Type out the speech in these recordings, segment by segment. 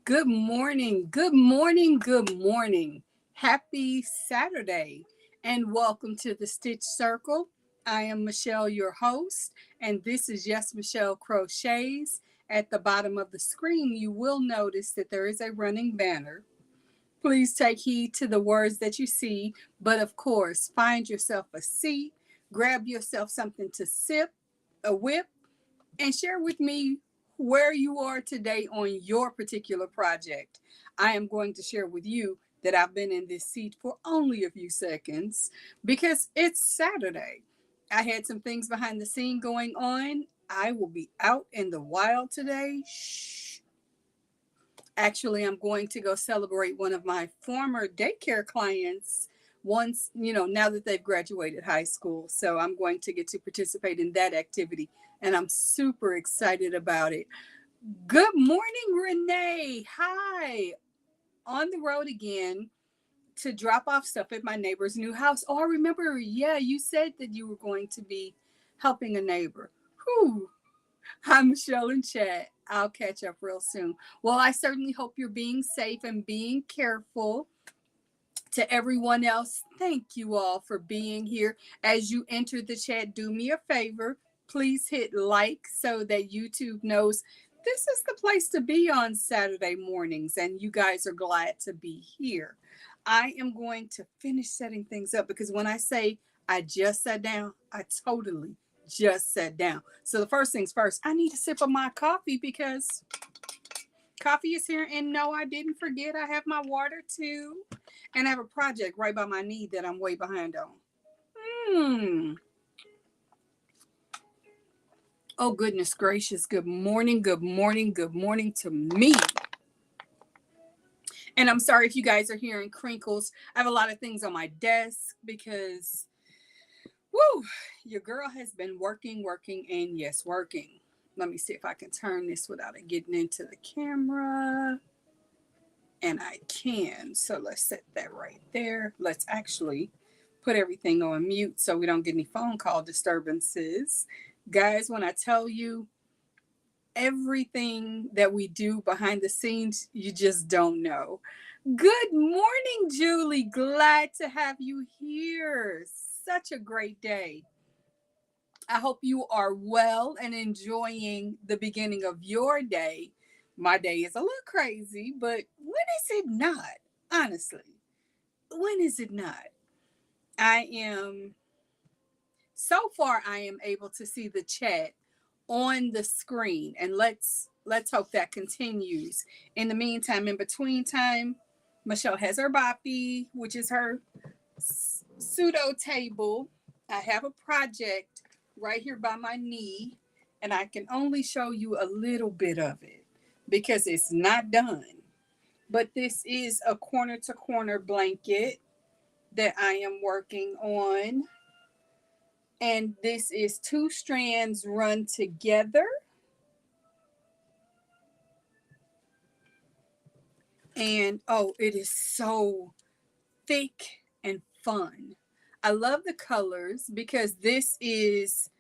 Good morning, good morning, good morning. Happy Saturday, and welcome to the Stitch Circle. I am Michelle, your host, and this is YesMichelle Crochets. At the bottom of the screen, you will notice that there is a running banner. Please take heed to the words that you see, but of course, find yourself a seat, grab yourself something to sip, a whip, and share with me where you are today on your particular project. I am going to share with you that I've been in this seat for only a few seconds because it's Saturday. I had some things behind the scene going on. I will be out in the wild today. Shh. Actually, I'm going to go celebrate one of my former daycare clients once, now that they've graduated high school. So I'm going to get to participate in that activity, and I'm super excited about it. Good morning, Renee. Hi. On the road again to drop off stuff at my neighbor's new house. Oh, I remember. Yeah, you said that you were going to be helping a neighbor. Whew. Hi, Michelle in chat. I'll catch up real soon. Well, I certainly hope you're being safe and being careful. To everyone else, thank you all for being here. As you enter the chat, do me a favor. Please hit like so that YouTube knows this is the place to be on Saturday mornings, and you guys are glad to be here. I am going to finish setting things up because when I say I just sat down, I totally just sat down. So the first things first, I need a sip of my coffee because coffee is here. And no, I didn't forget. I have my water too. And I have a project right by my knee that I'm way behind on. Hmm. Oh, goodness gracious. Good morning. Good morning. Good morning to me. And I'm sorry if you guys are hearing crinkles. I have a lot of things on my desk because, woo, your girl has been working, working, and yes, working. Let me see if I can turn this without it getting into the camera. And I can. So let's set that right there. Let's actually put everything on mute so we don't get any phone call disturbances. Guys, when I tell you everything that we do behind the scenes, you just don't know. Good morning, Julie. Glad to have you here. Such a great day. I hope you are well and enjoying the beginning of your day. My day is a little crazy, but when is it not? Honestly, when is it not? I am so far I am able to see the chat on the screen, and let's hope that continues. In the meantime, in between time, Michelle has her boppy, which is her pseudo table. I have a project right here by my knee, and I can only show you a little bit of it because it's not done. But this is a corner to corner blanket that I am working on. And this is two strands run together. And oh, it is so thick and fun. I love the colors because this is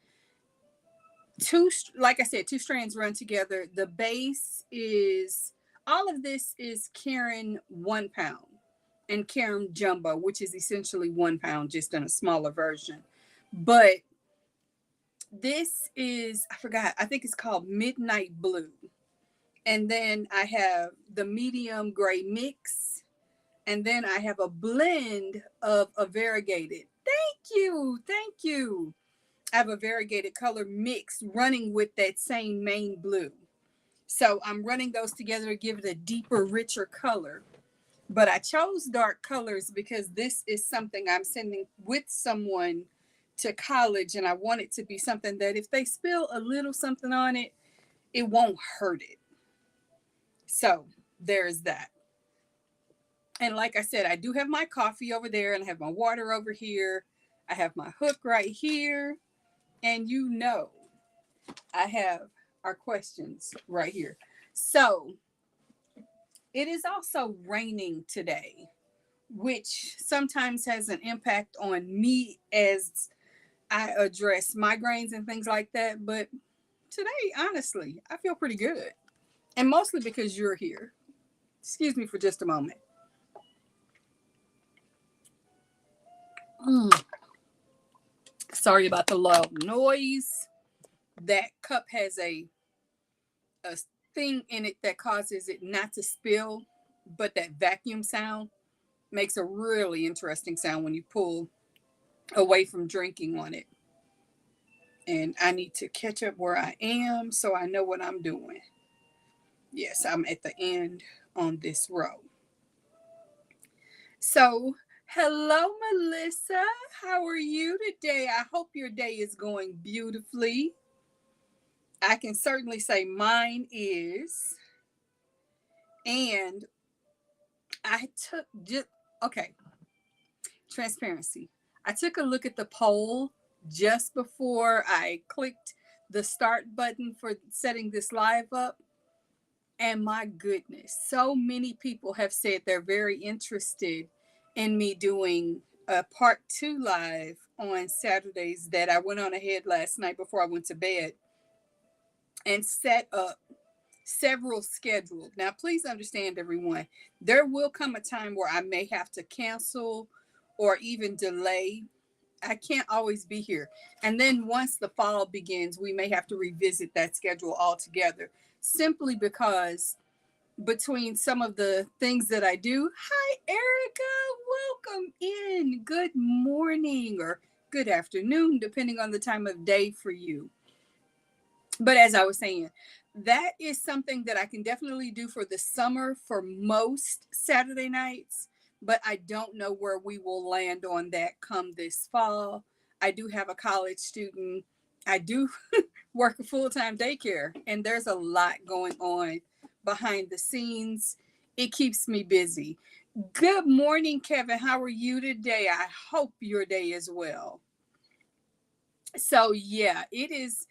two, like I said, two strands run together. The base is, all of this is Karen 1 pound and Karen Jumbo, which is essentially 1 pound, just in a smaller version. But this is, I forgot, I think it's called Midnight Blue. And then I have the medium gray mix. And then I have a blend of a variegated. Thank you. Thank you. I have a variegated color mix running with that same main blue. So I'm running those together to give it a deeper, richer color. But I chose dark colors because this is something I'm sending with someone to college, and I want it to be something that if they spill a little something on it, it won't hurt it. So there's that. And like I said, I do have my coffee over there, and I have my water over here. I have my hook right here. And I have our questions right here. So it is also raining today, which sometimes has an impact on me as I address migraines and things like that. But today, honestly, I feel pretty good. And mostly because you're here. Excuse me for just a moment. Sorry about the loud noise. That cup has a thing in it that causes it not to spill, but that vacuum sound makes a really interesting sound when you pull away from drinking on it. And I need to catch up where I am so I know what I'm doing. Yes, I'm at the end on this row. So, hello, Melissa. How are you today? I hope your day is going beautifully. I can certainly say mine is. And I took just, okay, transparency. I took a look at the poll just before I clicked the start button for setting this live up. And my goodness, so many people have said they're very interested in me doing a part 2 live on Saturdays that I went on ahead last night before I went to bed and set up several scheduled. Now, please understand, everyone, there will come a time where I may have to cancel or even delay. I can't always be here. And then once the fall begins, we may have to revisit that schedule altogether, simply because between some of the things that I do. Hi, Erica. Welcome in. Good morning or good afternoon, depending on the time of day for you. But as I was saying, that is something that I can definitely do for the summer for most Saturday nights, but I don't know where we will land on that come this fall. I do have a college student. I do work a full-time daycare, and there's a lot going on behind the scenes. It keeps me busy. Good morning, Kevin. How are you today? I hope your day is well. So yeah, it is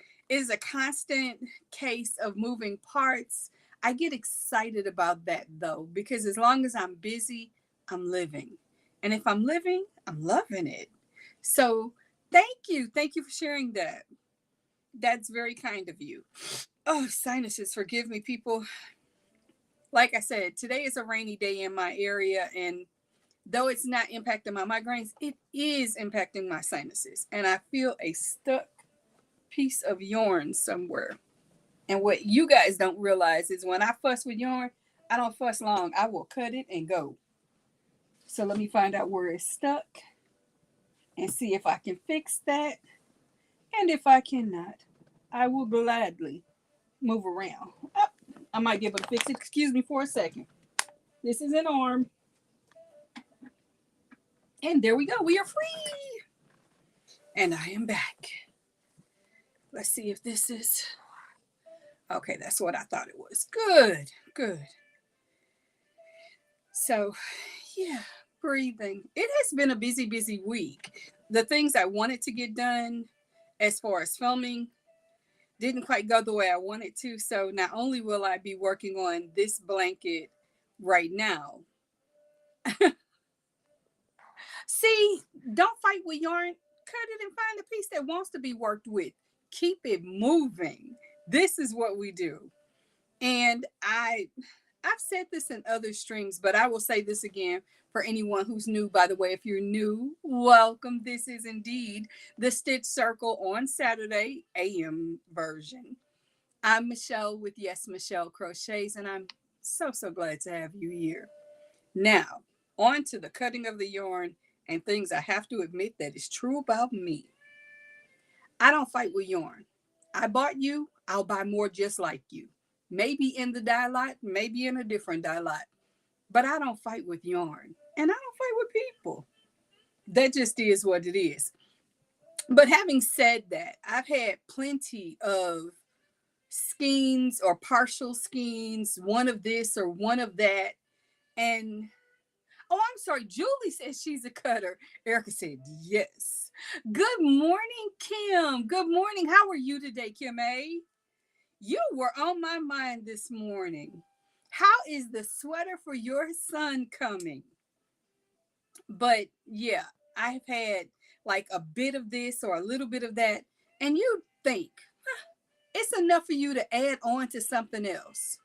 a constant case of moving parts. I get excited about that though, because as long as I'm busy, I'm living. And if I'm living, I'm loving it. So thank you. Thank you for sharing that. That's very kind of you. Oh, sinuses, forgive me, people. Like I said, today is a rainy day in my area, and though it's not impacting my migraines, it is impacting my sinuses. And I feel a stuck piece of yarn somewhere. And what you guys don't realize is when I fuss with yarn, I don't fuss long. I will cut it and go. So let me find out where it's stuck and see if I can fix that. And if I cannot, I will gladly move around. Oh, I might be able to fix it. Excuse me for a second. This is an arm. And there we go. We are free. And I am back. Let's see if this is... Okay, that's what I thought it was. Good, good. So, yeah, breathing. It has been a busy, busy week. The things I wanted to get done as far as filming didn't quite go the way I wanted to. So not only will I be working on this blanket right now. See, don't fight with yarn. Cut it and find a piece that wants to be worked with. Keep it moving. This is what we do. And I've said this in other streams, but I will say this again for anyone who's new. By the way, if you're new, welcome. This is indeed the Stitch Circle on Saturday AM version. I'm Michelle with YesMichelle Crochets, and I'm so glad to have you here. Now, on to the cutting of the yarn and things I have to admit that is true about me. I don't fight with yarn. I bought you, I'll buy more just like you. Maybe in the dye lot, maybe in a different dye lot. But I don't fight with yarn. And I don't fight with people. That just is what it is. But having said that, I've had plenty of skeins or partial skeins, one of this or one of that. And oh, I'm sorry. Julie says she's a cutter. Erica said yes. Good morning, Kim. Good morning. How are you today, Kim A? You were on my mind this morning. How is the sweater for your son coming? But yeah, I've had like a bit of this or a little bit of that. And you think it's enough for you to add on to something else.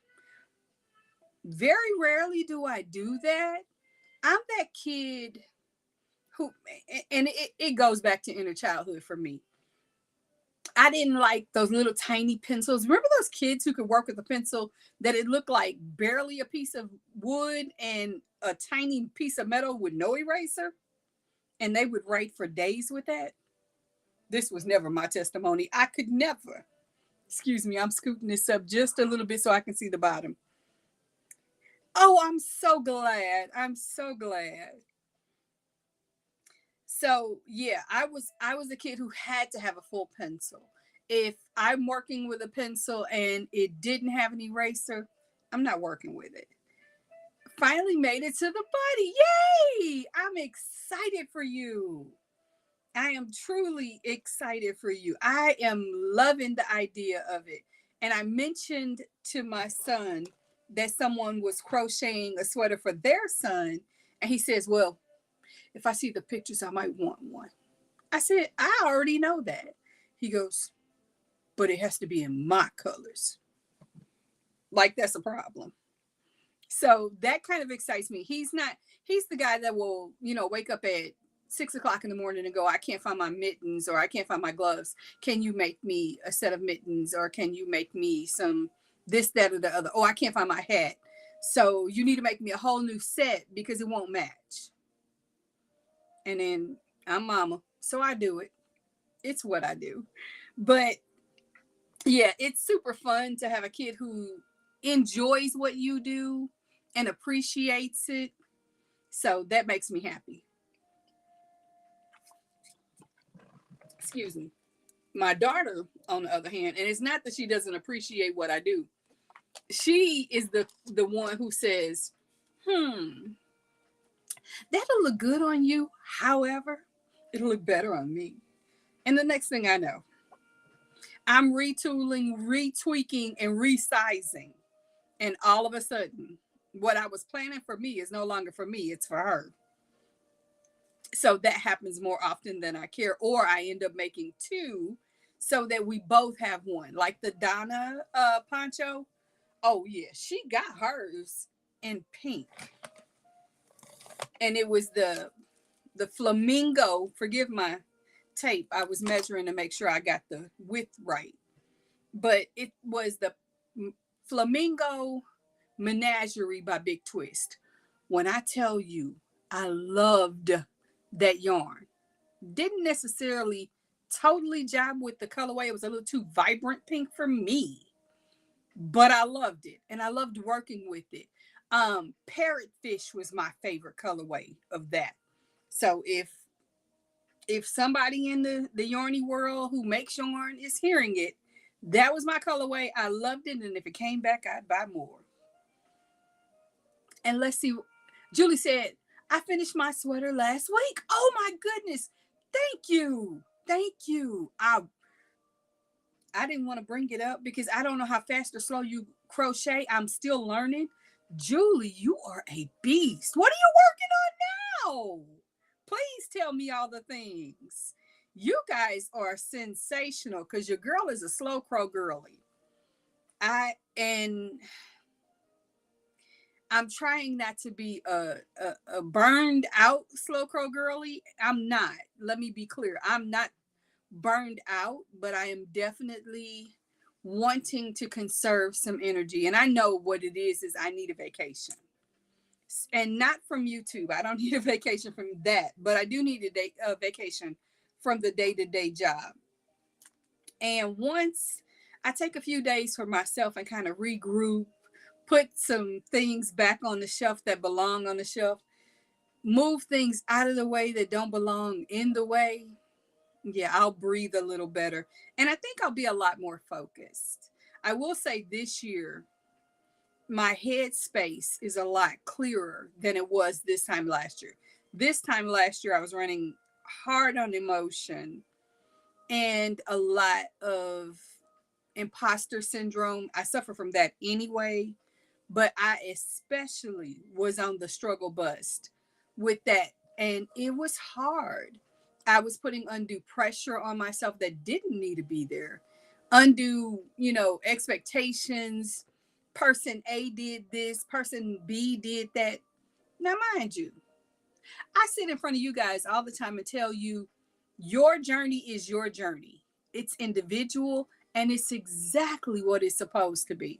Very rarely do I do that. I'm that kid who, and it goes back to inner childhood for me. I didn't like those little tiny pencils. Remember those kids who could work with a pencil that it looked like barely a piece of wood and a tiny piece of metal with no eraser? And they would write for days with that. This was never my testimony. I could never. Excuse me, I'm scooting this up just a little bit so I can see the bottom. Oh, I'm so glad. I'm so glad. So yeah, I was a kid who had to have a full pencil. If I'm working with a pencil and it didn't have an eraser, I'm not working with it. Finally made it to the body. Yay! I'm excited for you. I am truly excited for you. I am loving the idea of it. And I mentioned to my son that someone was crocheting a sweater for their son. And he says, well, if I see the pictures, I might want one. I said, I already know that. He goes, but it has to be in my colors. Like that's a problem. So that kind of excites me. He's the guy that will, wake up at 6 o'clock in the morning and go, I can't find my mittens or I can't find my gloves. Can you make me a set of mittens or can you make me some this, that, or the other? Oh, I can't find my hat. So you need to make me a whole new set because it won't match. And then I'm mama, so I do it. It's what I do. But yeah, it's super fun to have a kid who enjoys what you do and appreciates it. So that makes me happy. Excuse me. My daughter, on the other hand, and it's not that she doesn't appreciate what I do. She is the one who says, that'll look good on you. However, it'll look better on me. And the next thing I know, I'm retooling, retweaking, and resizing. And all of a sudden, what I was planning for me is no longer for me, it's for her. So that happens more often than I care. Or I end up making two so that we both have one. Like the Donna poncho. Oh, yeah, she got hers in pink. And it was the flamingo. Forgive my tape. I was measuring to make sure I got the width right. But it was the Flamingo Menagerie by Big Twist. When I tell you, I loved that yarn. Didn't necessarily totally jibe with the colorway. It was a little too vibrant pink for me, but I loved it and I loved working with it. Parrotfish was my favorite colorway of that. So if somebody in the yarny world who makes yarn is hearing it, that was my colorway. I loved it, and if it came back, I'd buy more. And let's see, Julie said, I finished my sweater last week. Oh my goodness. Thank you. Thank you. I didn't want to bring it up because I don't know how fast or slow you crochet. I'm still learning. Julie, you are a beast. What are you working on now? Please tell me all the things. You guys are sensational because your girl is a slow crow girly. And I'm trying not to be a burned out slow crow girly. I'm not. Let me be clear. I'm not burned out, but I am definitely wanting to conserve some energy. And I know what it is I need a vacation. And not from YouTube. I don't need a vacation from that, but I do need a vacation from the day-to-day job. And once I take a few days for myself and kind of regroup, put some things back on the shelf that belong on the shelf, move things out of the way that don't belong in the way, yeah, I'll breathe a little better. And I think I'll be a lot more focused. I will say this year, my head space is a lot clearer than it was this time last year. This time last year, I was running hard on emotion and a lot of imposter syndrome. I suffer from that anyway, but I especially was on the struggle bus with that. And it was hard. I was putting undue pressure on myself that didn't need to be there. Undue, expectations. person A did this, person B did that. Now, mind you, I sit in front of you guys all the time and tell you your journey is your journey. It's individual and it's exactly what it's supposed to be.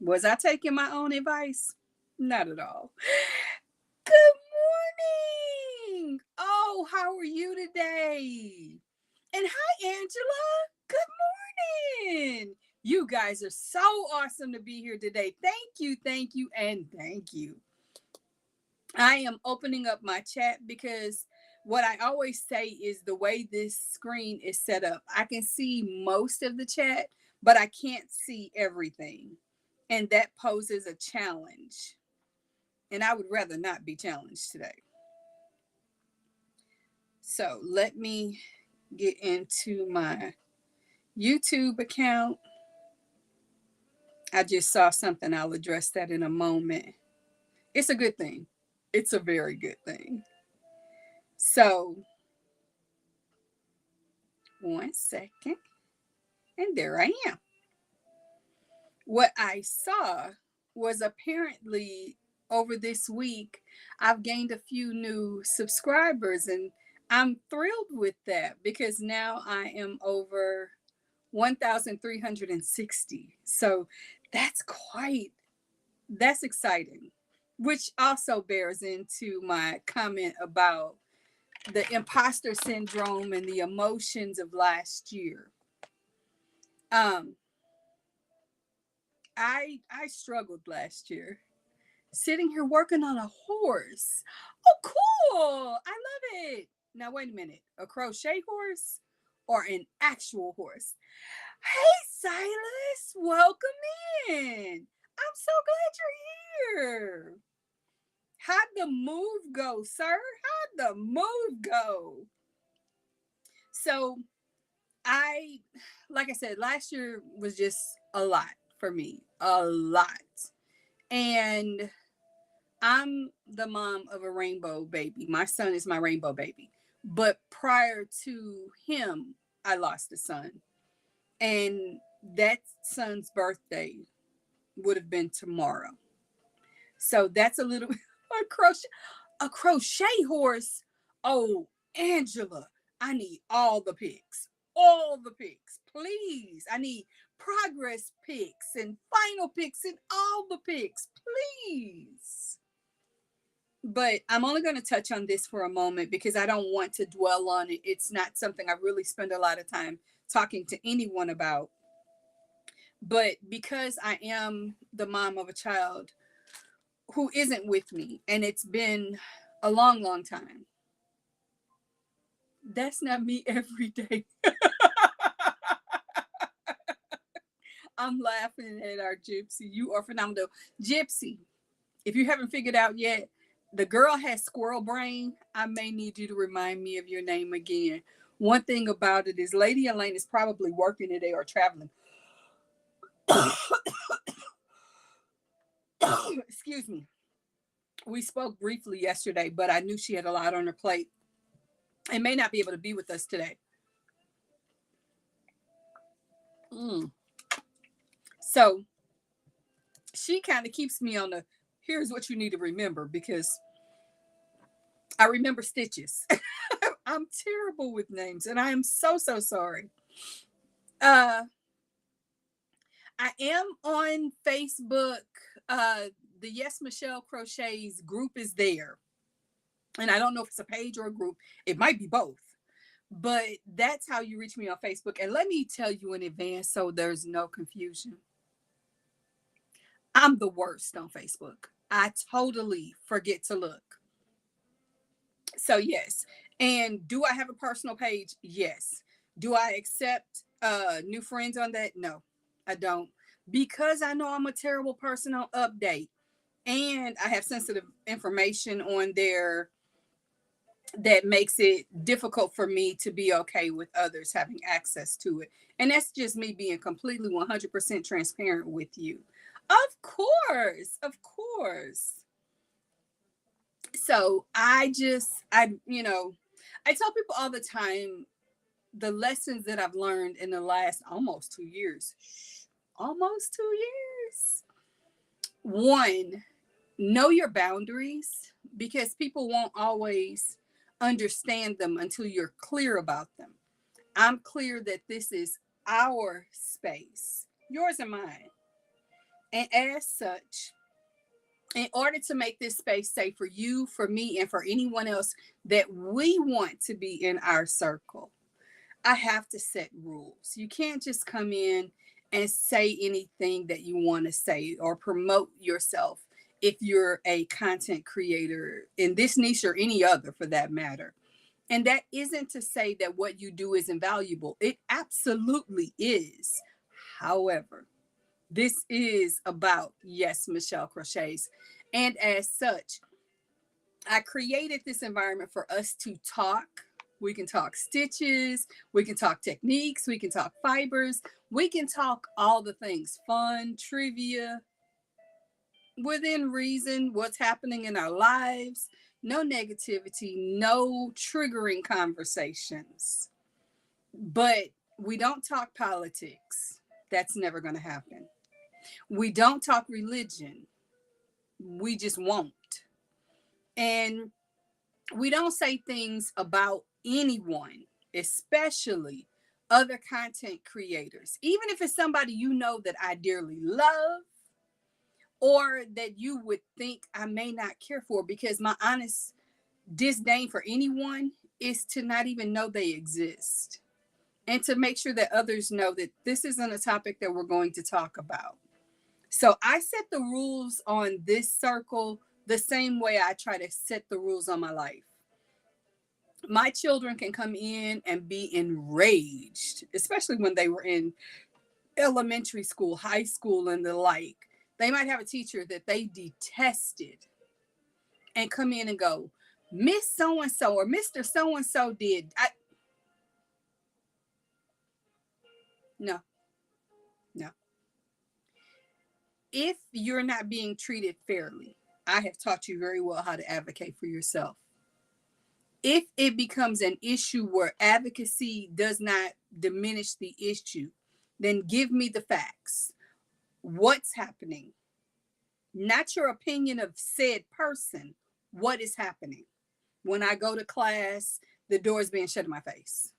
Was I taking my own advice? Not at all. Good morning. Oh, how are you today? And hi, Angela. Good morning. You guys are so awesome to be here today. Thank you, and thank you. I am opening up my chat because what I always say is the way this screen is set up, I can see most of the chat, but I can't see everything. And that poses a challenge. And I would rather not be challenged today. So let me get into my YouTube account. I just saw something. I'll address that in a moment. It's a good thing. It's a very good thing. So, one second. And there I am. What I saw was apparently over this week, I've gained a few new subscribers, and I'm thrilled with that because now I am over 1,360. So that's exciting, which also bears into my comment about the imposter syndrome and the emotions of last year. I struggled last year, sitting here working on a horse. Oh, cool! I love it. Now wait a minute, a crochet horse or an actual horse? Hey, Silas, welcome in. I'm so glad you're here. How'd the move go, sir? How'd the move go? So I, like I said, last year was just a lot for me, a lot. And I'm the mom of a rainbow baby. My son is my rainbow baby. But prior to him, I lost a son. And that son's birthday would have been tomorrow. So that's a little a crochet horse. Oh, Angela, I need all the pics. All the pics, please. I need progress pics and final pics and all the pics, please. But I'm only going to touch on this for a moment because I don't want to dwell on it. It's not something I really spend a lot of time talking to anyone about. But because I am the mom of a child who isn't with me, and it's been a long, long time, that's not me every day. I'm laughing at our Gypsy. You are phenomenal. Gypsy, if you haven't figured out yet, the girl has squirrel brain. I may need you to remind me of your name again. One thing about it is Lady Elaine is probably working today or traveling. Excuse me. We spoke briefly yesterday, but I knew she had a lot on her plate and may not be able to be with us today. So she kind of keeps me on the here's what you need to remember because I remember stitches. I'm terrible with names and I am so sorry. I am on Facebook. The YesMichelle Crochets group is there. And I don't know if it's a page or a group. It might be both. But that's how you reach me on Facebook. And let me tell you in advance so there's no confusion. I'm the worst on Facebook. I totally forget to look. So, yes. And do I have a personal page? Yes. Do I accept new friends on that? No, I don't. Because I know I'm a terrible person on update. And I have sensitive information on there that makes it difficult for me to be okay with others having access to it. And that's just me being completely 100% transparent with you. Of course, of course. So I tell people all the time the lessons that I've learned in the last almost 2 years. Almost 2 years. One, know your boundaries because people won't always understand them until you're clear about them. I'm clear that this is our space, yours and mine. And as such, in order to make this space safe for you, for me, and for anyone else that we want to be in our circle, I have to set rules. You can't just come in and say anything that you want to say or promote yourself if you're a content creator in this niche or any other for that matter. And that isn't to say that what you do is invaluable. It absolutely is. However, this is about YesMichelle Crochets. And as such, I created this environment for us to talk. We can talk stitches, we can talk techniques, we can talk fibers, we can talk all the things fun, trivia, within reason, what's happening in our lives, no negativity, no triggering conversations. But we don't talk politics. That's never going to happen. We don't talk religion. We just won't. And we don't say things about anyone, especially other content creators, even if it's somebody you know that I dearly love or that you would think I may not care for, because my honest disdain for anyone is to not even know they exist and to make sure that others know that this isn't a topic that we're going to talk about. So I set the rules on this circle the same way I try to set the rules on my life. My children can come in and be enraged, especially when they were in elementary school, high school, and the like. They might have a teacher that they detested and come in and go, Miss So and so or Mr. So and so did. No, no. If you're not being treated fairly, I have taught you very well how to advocate for yourself. If it becomes an issue where advocacy does not diminish the issue, then give me the facts. What's happening? Not your opinion of said person. What is happening? When I go to class, the door is being shut in my face,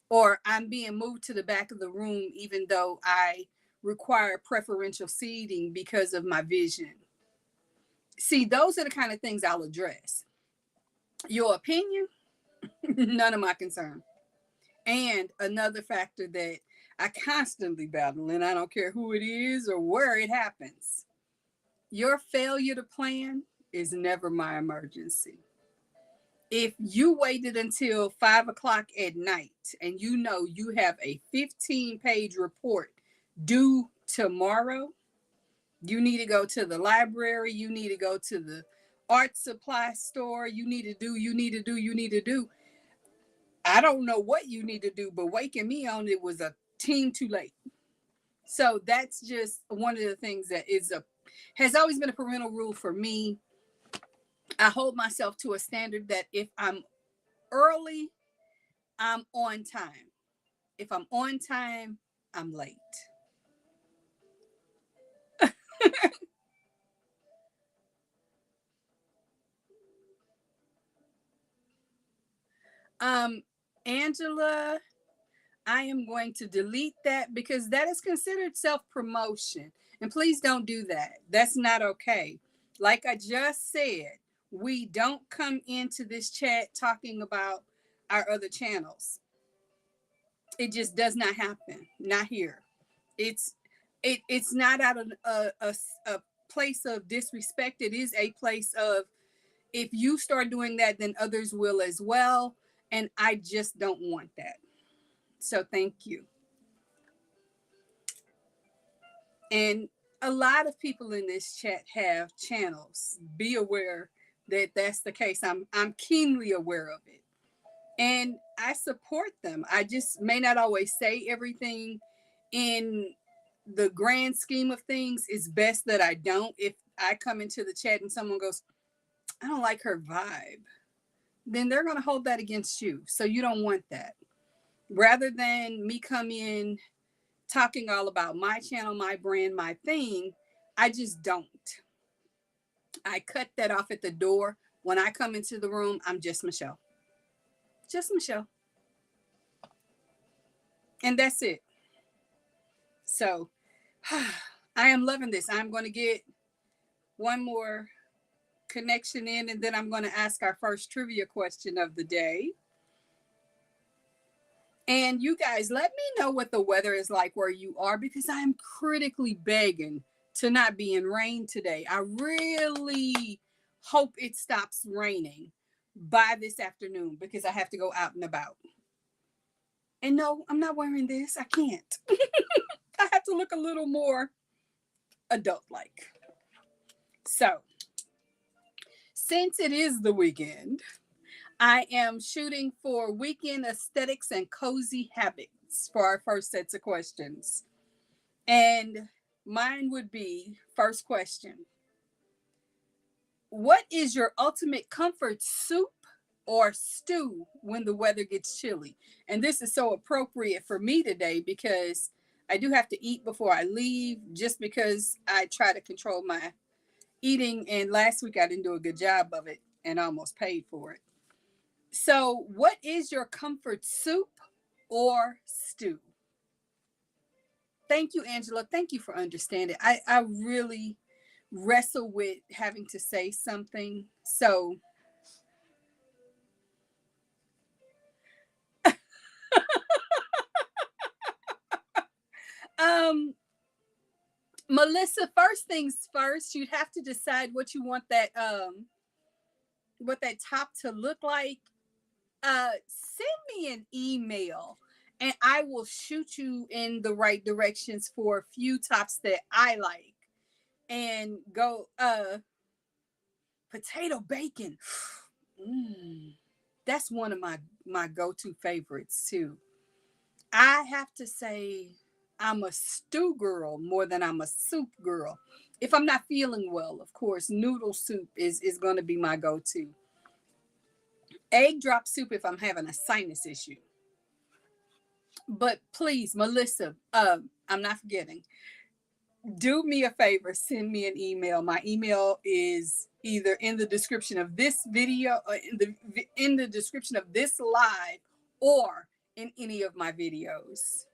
or I'm being moved to the back of the room, even though I require preferential seating because of my vision. See, those are the kind of things I'll address. Your opinion, none of my concern. And another factor that I constantly battle, and I don't care who it is or where it happens, your failure to plan is never my emergency. If you waited until 5 o'clock at night and you know you have a 15-page report due tomorrow, you need to go to the library, you need to go to the art supply store, you need to do, you need to do, you need to do. I don't know what you need to do, but waking me on it was a team too late. So that's just one of the things that has always been a parental rule for me. I hold myself to a standard that if I'm early, I'm on time. If I'm on time, I'm late. um, Angela, I am going to delete that because that is considered self-promotion. And please don't do that. That's not okay. Like I just said, we don't come into this chat talking about our other channels. It just does not happen. Not here. It's it's not out of a place of disrespect. It is a place of, if you start doing that, then others will as well. And I just don't want that. So thank you. And a lot of people in this chat have channels. Be aware that that's the case. I'm keenly aware of it. And I support them. I just may not always say everything. In the grand scheme of things, it's best that I don't. If I come into the chat and someone goes, I don't like her vibe, then they're going to hold that against you. So you don't want that. Rather than me come in talking all about my channel, my brand, my thing, I just don't. I cut that off at the door. When I come into the room, I'm just Michelle. Just Michelle. And that's it. So I am loving this. I'm going to get one more connection in, and then I'm going to ask our first trivia question of the day. And you guys, let me know what the weather is like where you are, because I'm critically begging to not be in rain today. I really hope it stops raining by this afternoon, because I have to go out and about. And no, I'm not wearing this. I can't. I have to look a little more adult-like. So, since it is the weekend, I am shooting for weekend aesthetics and cozy habits for our first sets of questions. And mine would be, first question: what is your ultimate comfort soup or stew when the weather gets chilly? And this is so appropriate for me today, because I do have to eat before I leave, just because I try to control my eating. And last week I didn't do a good job of it and almost paid for it. So, what is your comfort soup or stew? Thank you, Angela. Thank you for understanding. I really wrestle with having to say something. So, Melissa, first things first, you'd have to decide what you want that top to look like. Send me an email and I will shoot you in the right directions for a few tops that I like. And go potato bacon. That's one of my go-to favorites too. I have to say I'm a stew girl more than I'm a soup girl. If I'm not feeling well, of course, noodle soup is going to be my go-to. Egg drop soup if I'm having a sinus issue. But please, Melissa, I'm not forgetting. Do me a favor, send me an email. My email is either in the description of this video, or in the description of this live, or in any of my videos.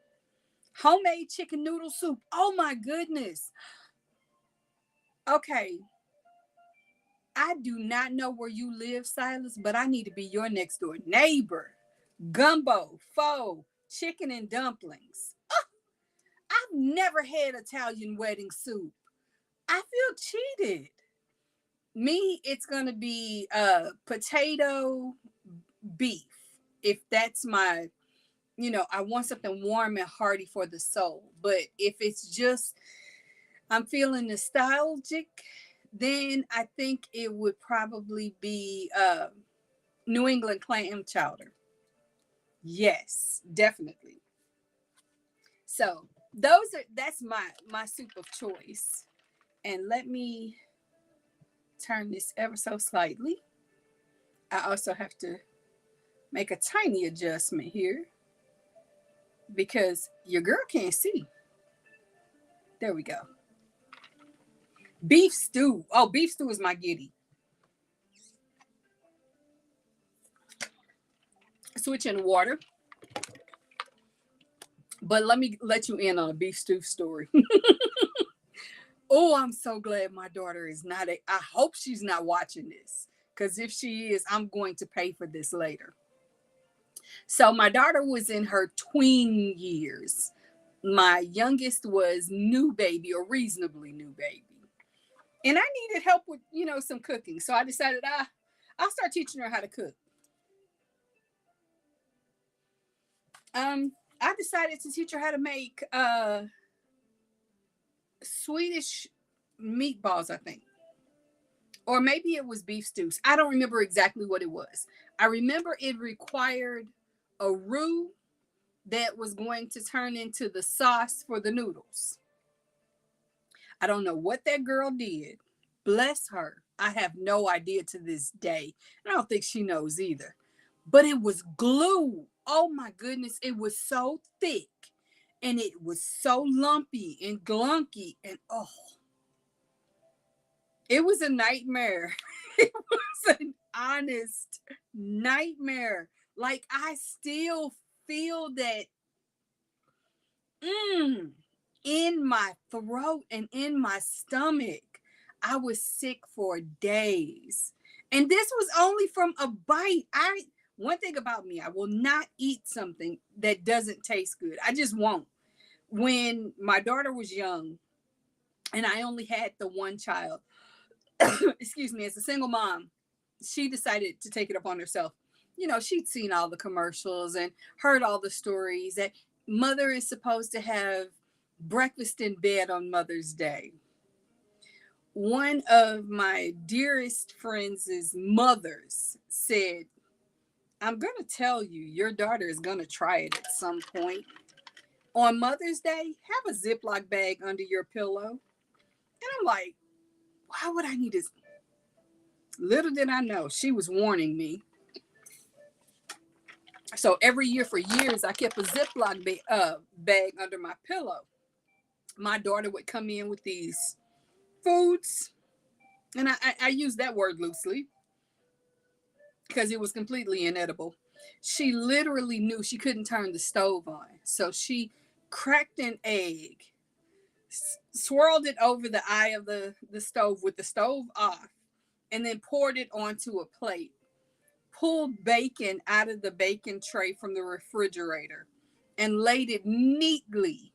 Homemade chicken noodle soup. Oh my goodness. Okay. I do not know where you live, Silas, but I need to be your next door neighbor. Gumbo, pho, chicken and dumplings. Oh, I've never had Italian wedding soup. I feel cheated. Me, it's gonna be potato beef. If that's my, I want something warm and hearty for the soul. But if it's just I'm feeling nostalgic, then I think it would probably be New England clam chowder. Yes, definitely. So that's my soup of choice. And let me turn this ever so slightly. I also have to make a tiny adjustment here because your girl can't see. There we go. Beef stew. Oh, beef stew is my giddy. Switching water. But let me let you in on a beef stew story. Oh, I'm so glad my daughter is not. I hope she's not watching this, because if she is, I'm going to pay for this later. So my daughter was in her tween years. My youngest was new baby, or reasonably new baby. And I needed help with, some cooking. So I decided I'll start teaching her how to cook. I decided to teach her how to make Swedish meatballs, I think. Or maybe it was beef stews. I don't remember exactly what it was. I remember it required a roux that was going to turn into the sauce for the noodles. I don't know what that girl did. Bless her. I have no idea to this day. I don't think she knows either. But it was glue. Oh my goodness. It was so thick. And it was so lumpy and glunky. And It was a nightmare. It was an honest nightmare. Like I still feel that mm, in my throat and in my stomach. I was sick for days. And this was only from a bite. One thing about me, I will not eat something that doesn't taste good. I just won't. When my daughter was young and I only had the one child, excuse me, as a single mom, she decided to take it upon herself. You know, she'd seen all the commercials and heard all the stories that mother is supposed to have breakfast in bed on Mother's Day. One of my dearest friends' mothers said, I'm going to tell you, your daughter is going to try it at some point. On Mother's Day, have a Ziploc bag under your pillow. And I'm like, why would I need this? Little did I know, she was warning me. So every year for years, I kept a Ziploc bag under my pillow. My daughter would come in with these foods, and I use that word loosely because it was completely inedible. She literally knew she couldn't turn the stove on. So she cracked an egg, swirled it over the eye of the stove with the stove off, and then poured it onto a plate, pulled bacon out of the bacon tray from the refrigerator, and laid it neatly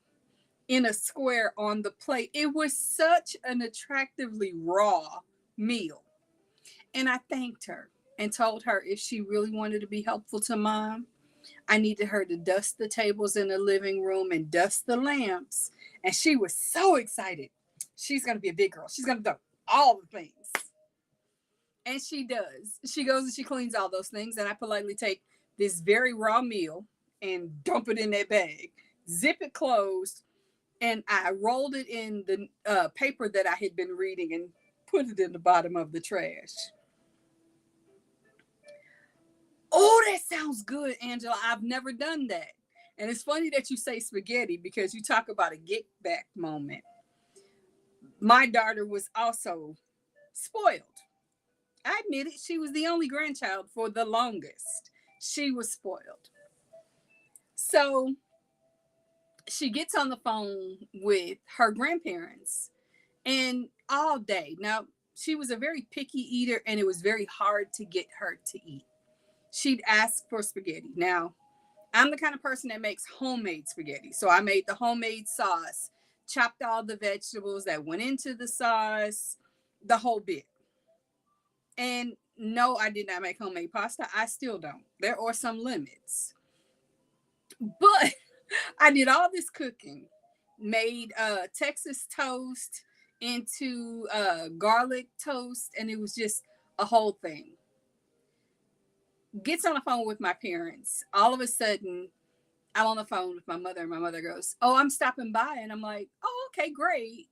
in a square on the plate. It was such an attractively raw meal. And I thanked her and told her if she really wanted to be helpful to mom, I needed her to dust the tables in the living room and dust the lamps. And she was so excited. She's going to be a big girl. She's going to do all the things. And she does. She goes and she cleans all those things. And I politely take this very raw meal and dump it in that bag, zip it closed, and I rolled it in the paper that I had been reading and put it in the bottom of the trash. Oh, that sounds good, Angela. I've never done that. And it's funny that you say spaghetti because you talk about a get back moment. My daughter was also spoiled. I admit it, she was the only grandchild for the longest. She was spoiled. So she gets on the phone with her grandparents and all day. Now, she was a very picky eater and it was very hard to get her to eat. She'd ask for spaghetti. Now, I'm the kind of person that makes homemade spaghetti. So I made the homemade sauce, chopped all the vegetables that went into the sauce, the whole bit. And no, I did not make homemade pasta. I still don't. There are some limits. But I did all this cooking, made Texas toast into garlic toast, and it was just a whole thing. Gets on the phone with my parents. All of a sudden, I'm on the phone with my mother, and my mother goes, "Oh, I'm stopping by," and I'm like, "Oh, okay, great.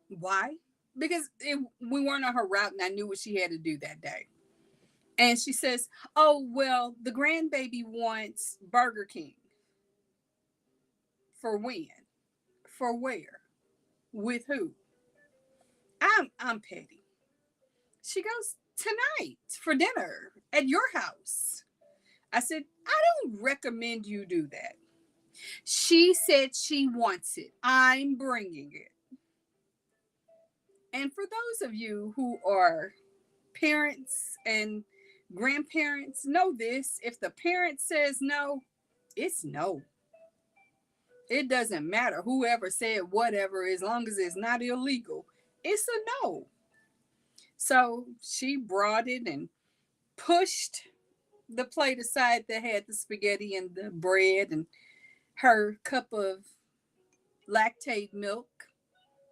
Why?" Because we weren't on her route, and I knew what she had to do that day. And she says, "Oh, well, the grandbaby wants Burger King." For when? For where? With who? I'm petty. She goes, "Tonight for dinner at your house." I said, "I don't recommend you do that." She said she wants it. I'm bringing it. And for those of you who are parents and grandparents, know this. If the parent says no, it's no. It doesn't matter. Whoever said whatever, as long as it's not illegal, it's a no. So she brought it and pushed the plate aside that had the spaghetti and the bread and her cup of lactate milk,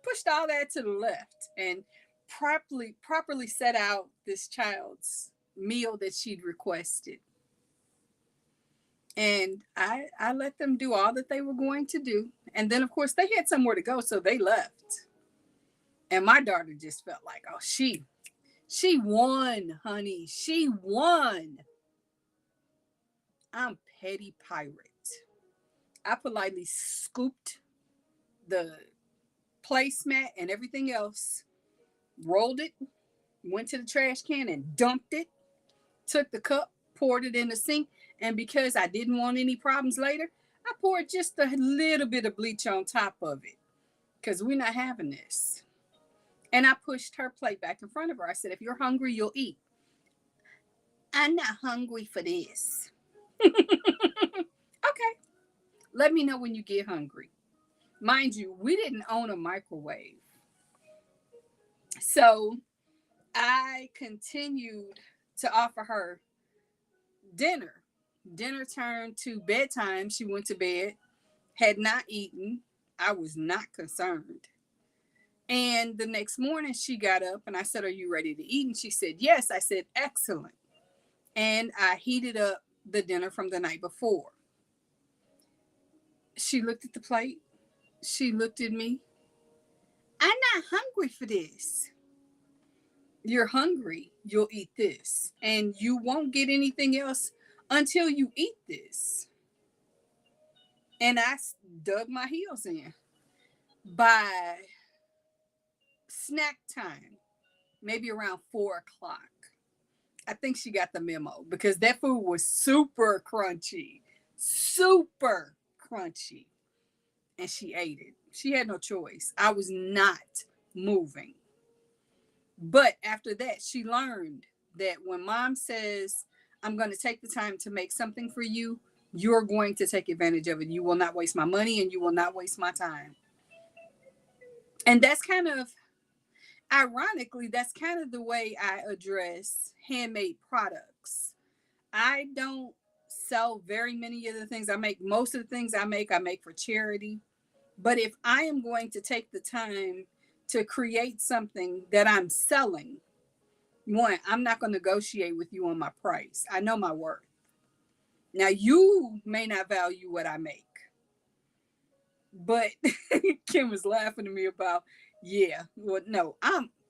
pushed all that to the left and properly set out this child's meal that she'd requested. And I let them do all that they were going to do. And then of course they had somewhere to go, so they left. And my daughter just felt like, oh, she won, honey. She won. I'm petty pirate. I politely scooped the placemat and everything else rolled it, went to the trash can and dumped it, took the cup, poured it in the sink. And because I didn't want any problems later, I poured just a little bit of bleach on top of it because we're not having this. And I pushed her plate back in front of her. I said, if you're hungry, you'll eat. I'm not hungry for this. Okay, let me know when you get hungry. Mind you, we didn't own a microwave. So I continued to offer her dinner. Dinner turned to bedtime. She went to bed, had not eaten. I was not concerned. And the next morning she got up and I said, are you ready to eat? And she said, yes. I said, excellent. And I heated up the dinner from the night before. She looked at the plate. She looked at me. I'm not hungry for this. You're hungry, you'll eat this. And you won't get anything else until you eat this. And I dug my heels in. By snack time, maybe around 4 o'clock, I think she got the memo because that food was super crunchy. Super crunchy. And she ate it. She had no choice. I was not moving. But after that, she learned that when mom says, I'm going to take the time to make something for you, you're going to take advantage of it. You will not waste my money and you will not waste my time. And that's kind of, ironically, that's kind of the way I address handmade products. I don't sell very many of the things I make. Most of the things I make for charity. But if I am going to take the time to create something that I'm selling, one, I'm not going to negotiate with you on my price. I know my worth. Now, you may not value what I make. But Kim was laughing at me about, yeah, well, no,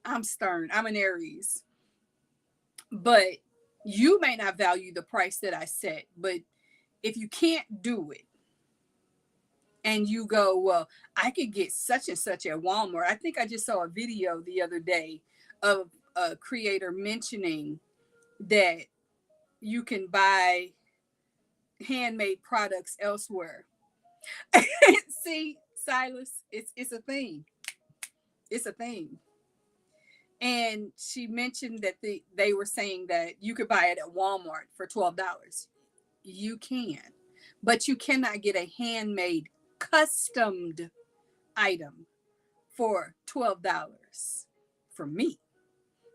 I'm stern. I'm an Aries. But you may not value the price that I set. But if you can't do it, and you go, well, I could get such and such at Walmart. I think I just saw a video the other day of a creator mentioning that you can buy handmade products elsewhere. See, Silas, it's a thing. It's a thing. And she mentioned that they were saying that you could buy it at Walmart for $12. You can, but you cannot get a handmade customed item for $12 from me.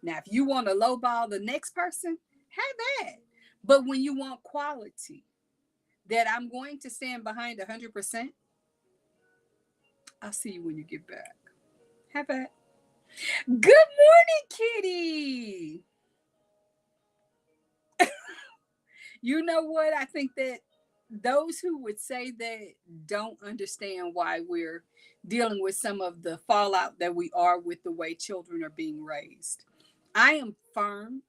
Now, if you want to lowball the next person, have that. But when you want quality that I'm going to stand behind 100%, I'll see you when you get back. Have that. Good morning, Kitty. You know what? I think that those who would say that don't understand why we're dealing with some of the fallout that we are with the way children are being raised. I am firm,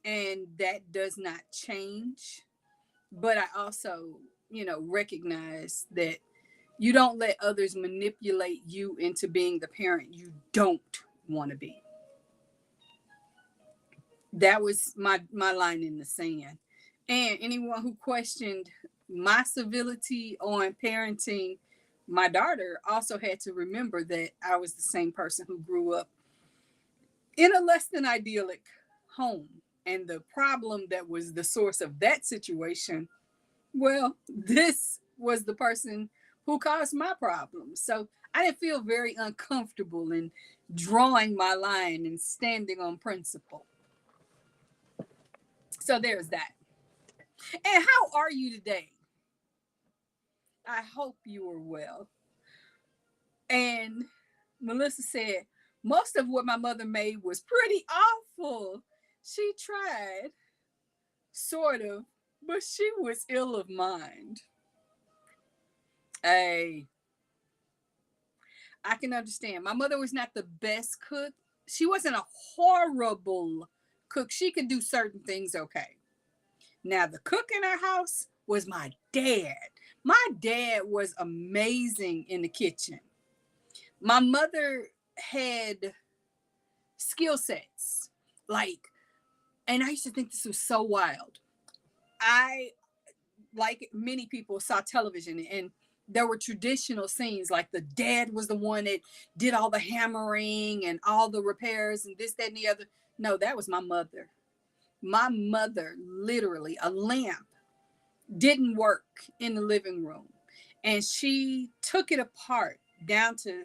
and that does not change. But I also, recognize that you don't let others manipulate you into being the parent you don't want to be. That was my line in the sand. And anyone who questioned my civility on parenting my daughter also had to remember that I was the same person who grew up in a less than idyllic home. And the problem that was the source of that situation, well, this was the person who caused my problems. So I didn't feel very uncomfortable in drawing my line and standing on principle. So there's that. And how are you today? I hope you are well. And Melissa said, most of what my mother made was pretty awful. She tried, sort of, but she was ill of mind. Hey, I can understand. My mother was not the best cook. She wasn't a horrible cook. She could do certain things okay. Now, the cook in our house was my dad. My dad was amazing in the kitchen. My mother had skill sets. Like, and I used to think this was so wild. I, like many people, saw television, and there were traditional scenes, like the dad was the one that did all the hammering and all the repairs and this, that, and the other. No, that was my mother. My mother, literally, a lamp didn't work in the living room, and she took it apart down to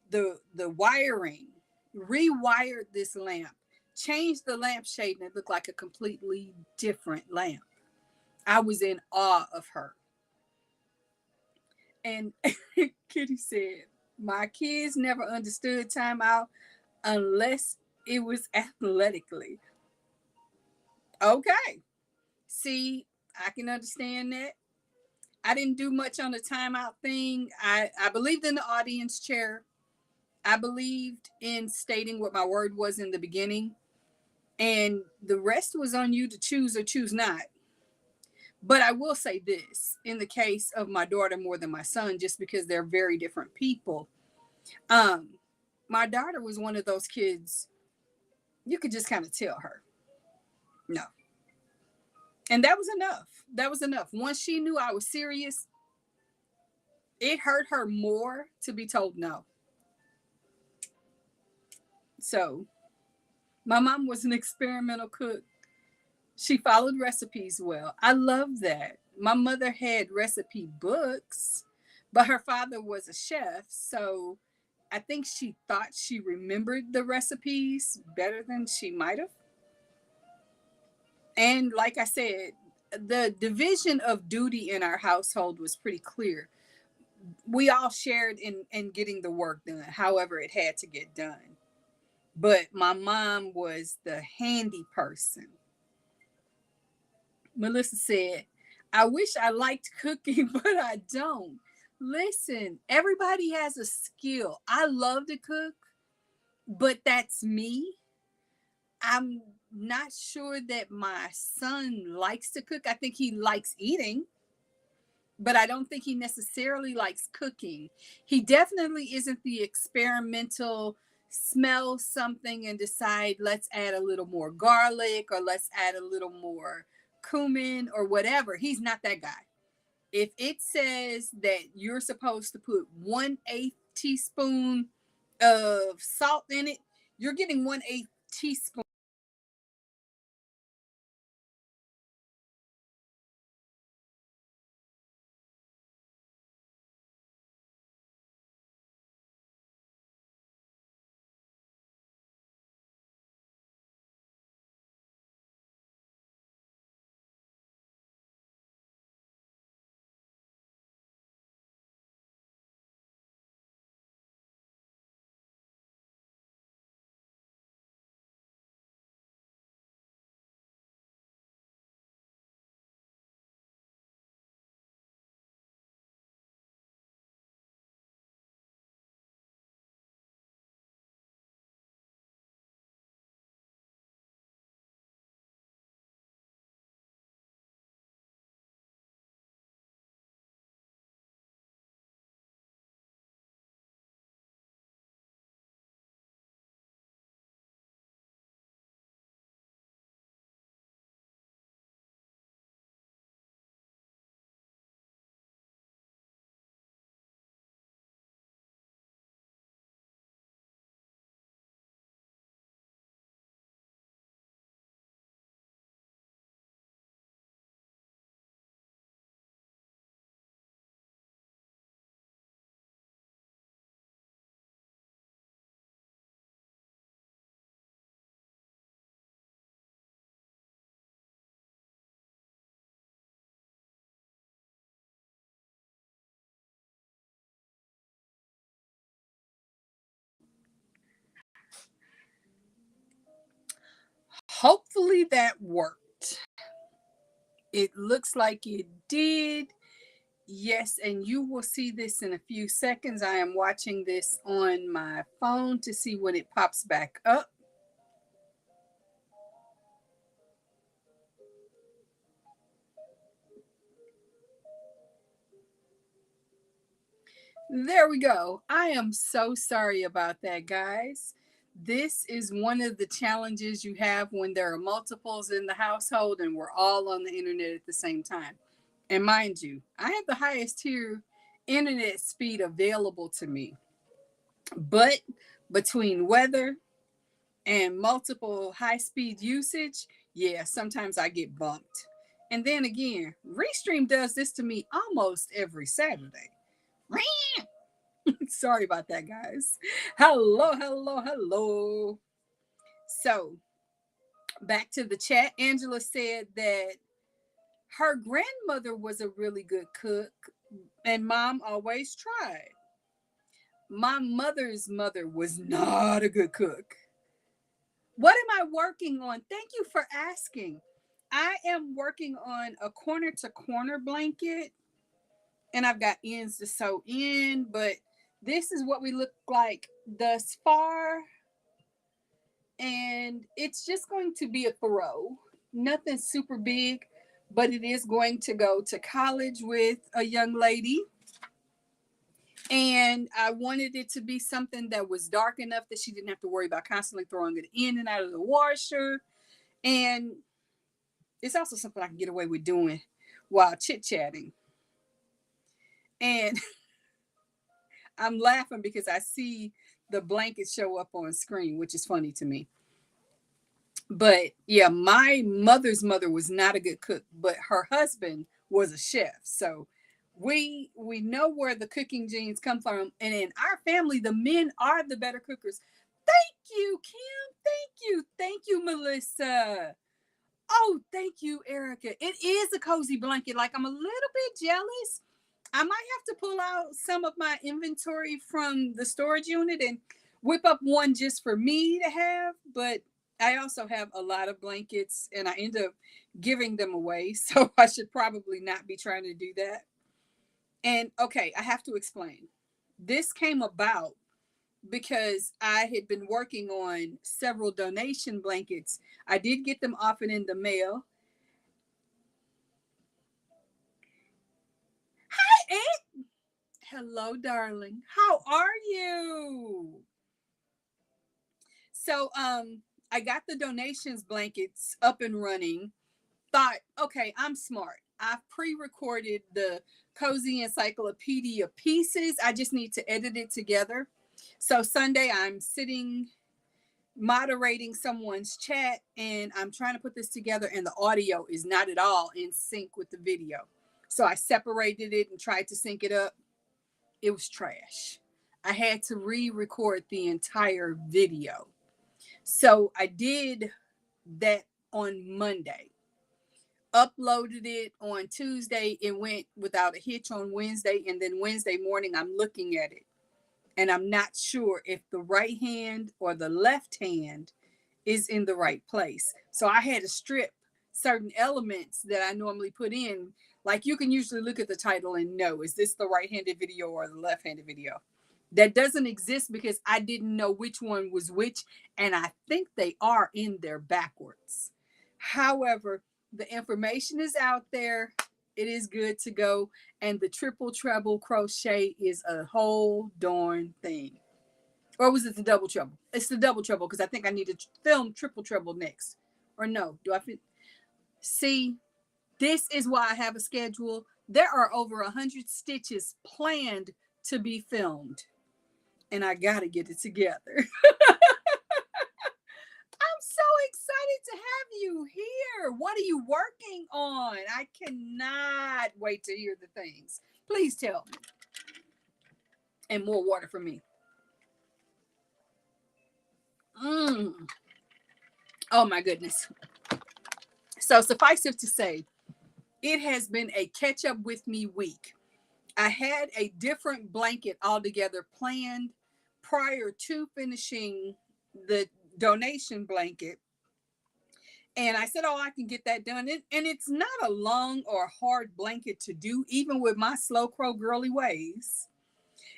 the wiring, rewired this lamp, changed the lampshade, and it looked like a completely different lamp. I was in awe of her. And Kitty said, my kids never understood timeout unless it was athletically. Okay. See, I can understand that. I didn't do much on the timeout thing. I believed in the audience chair. I believed in stating what my word was in the beginning. And the rest was on you to choose or choose not. But I will say this, in the case of my daughter more than my son, just because they're very different people. Um, my daughter was one of those kids, you could just kind of tell her no. And that was enough. That was enough. Once she knew I was serious, it hurt her more to be told no. So my mom was an experimental cook. She followed recipes well. I love that. My mother had recipe books, but her father was a chef. So I think she thought she remembered the recipes better than she might have. And like I said, the division of duty in our household was pretty clear. We all shared in getting the work done, however, it had to get done. But my mom was the handy person. Melissa said, I wish I liked cooking, but I don't. Listen, everybody has a skill. I love to cook, but that's me. I'm not sure that my son likes to cook. I think he likes eating, but I don't think he necessarily likes cooking. He definitely isn't the experimental smell something and decide, let's add a little more garlic or let's add a little more cumin or whatever. He's not that guy. If it says that you're supposed to put 1/8 teaspoon of salt in it, you're getting 1/8 teaspoon. Hopefully that worked. It looks like it did. Yes, and you will see this in a few seconds. I am watching this on my phone to see when it pops back up. There we go. I am so sorry about that, guys. This is one of the challenges you have when there are multiples in the household and we're all on the internet at the same time. And mind you, I have the highest tier internet speed available to me. But between weather and multiple high speed usage, yeah, sometimes I get bumped. And then again, Restream does this to me almost every Saturday. Sorry about that, guys. Hello, hello, hello. So, back to the chat. Angela said that her grandmother was a really good cook and mom always tried. My mother's mother was not a good cook. What am I working on? Thank you for asking. I am working on a corner to corner blanket and I've got ends to sew in, but this is what we look like thus far. And it's just going to be a throw. Nothing super big, but it is going to go to college with a young lady. And I wanted it to be something that was dark enough that she didn't have to worry about constantly throwing it in and out of the washer. And it's also something I can get away with doing while chit-chatting. And I'm laughing because I see the blanket show up on screen, which is funny to me. But yeah, my mother's mother was not a good cook, but her husband was a chef. So we know where the cooking genes come from. And in our family, the men are the better cookers. Thank you, Kim. Thank you, Melissa. Oh, thank you, Erica. It is a cozy blanket. Like, I'm a little bit jealous. I might have to pull out some of my inventory from the storage unit and whip up one just for me to have. But I also have a lot of blankets and I end up giving them away. So I should probably not be trying to do that. And okay, I have to explain. This came about because I had been working on several donation blankets. I did get them often in the mail. Hi, Aunt. Hello, darling. How are you? So, I got the donations blankets up and running. Thought, okay, I'm smart. I've pre-recorded the cozy encyclopedia pieces. I just need to edit it together. So Sunday, I'm sitting moderating someone's chat and I'm trying to put this together and the audio is not at all in sync with the video. So I separated it and tried to sync it up. It was trash. I had to re-record the entire video. So I did that on Monday. Uploaded it on Tuesday. It went without a hitch on Wednesday. And then Wednesday morning, I'm looking at it. And I'm not sure if the right hand or the left hand is in the right place. So I had to strip certain elements that I normally put in. Like you can usually look at the title and know, is this the right-handed video or the left-handed video? That doesn't exist because I didn't know which one was which. And I think they are in there backwards. However, the information is out there. It is good to go. And the triple treble crochet is a whole darn thing. Or was it the double treble? It's the double treble because I think I need to film triple treble next. Or no, do I fit? See, this is why I have a schedule. There are over 100 stitches planned to be filmed. And I got to get it together. I'm so excited to have you here. What are you working on? I cannot wait to hear the things. Please tell me. And more water for me. Oh my goodness. So suffice it to say, it has been a catch up with me week. I had a different blanket altogether planned prior to finishing the donation blanket. And I said, oh, I can get that done. And it's not a long or hard blanket to do, even with my slow crow girly ways.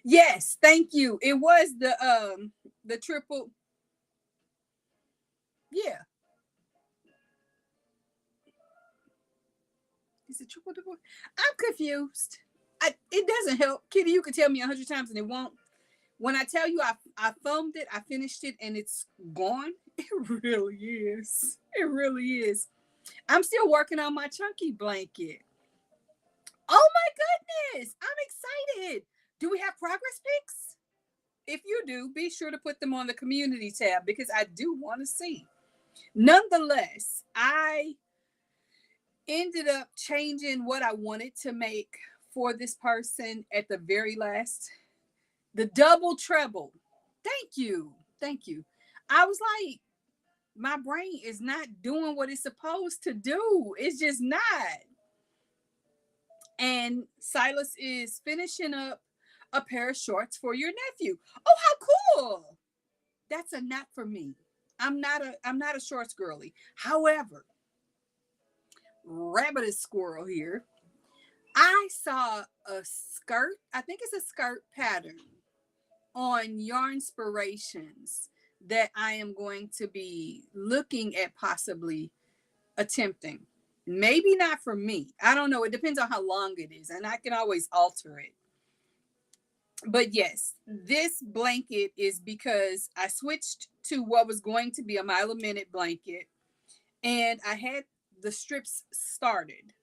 Yes, thank you. It was the triple. Yeah. Is it triple double? I'm confused. It doesn't help. Kitty, you could tell me 100 times and it won't. When I tell you I filmed it, I finished it, and it's gone, it really is. It really is. I'm still working on my chunky blanket. Oh my goodness, I'm excited. Do we have progress pics? If you do, be sure to put them on the community tab because I do want to see. Nonetheless, I ended up changing what I wanted to make for this person at the very last. The double treble. Thank you. Thank you. I was like, my brain is not doing what it's supposed to do. It's just not. And Silas is finishing up a pair of shorts for your nephew. Oh, how cool. That's a not for me. I'm not a shorts girly. However, rabbit is squirrel here. I saw a skirt. I think it's a skirt pattern on Yarnspirations that I am going to be looking at possibly attempting. Maybe not for me. I don't know. It depends on how long it is, and I can always alter it. But yes, this blanket is because I switched to what was going to be a mile a minute blanket, and I had the strips started.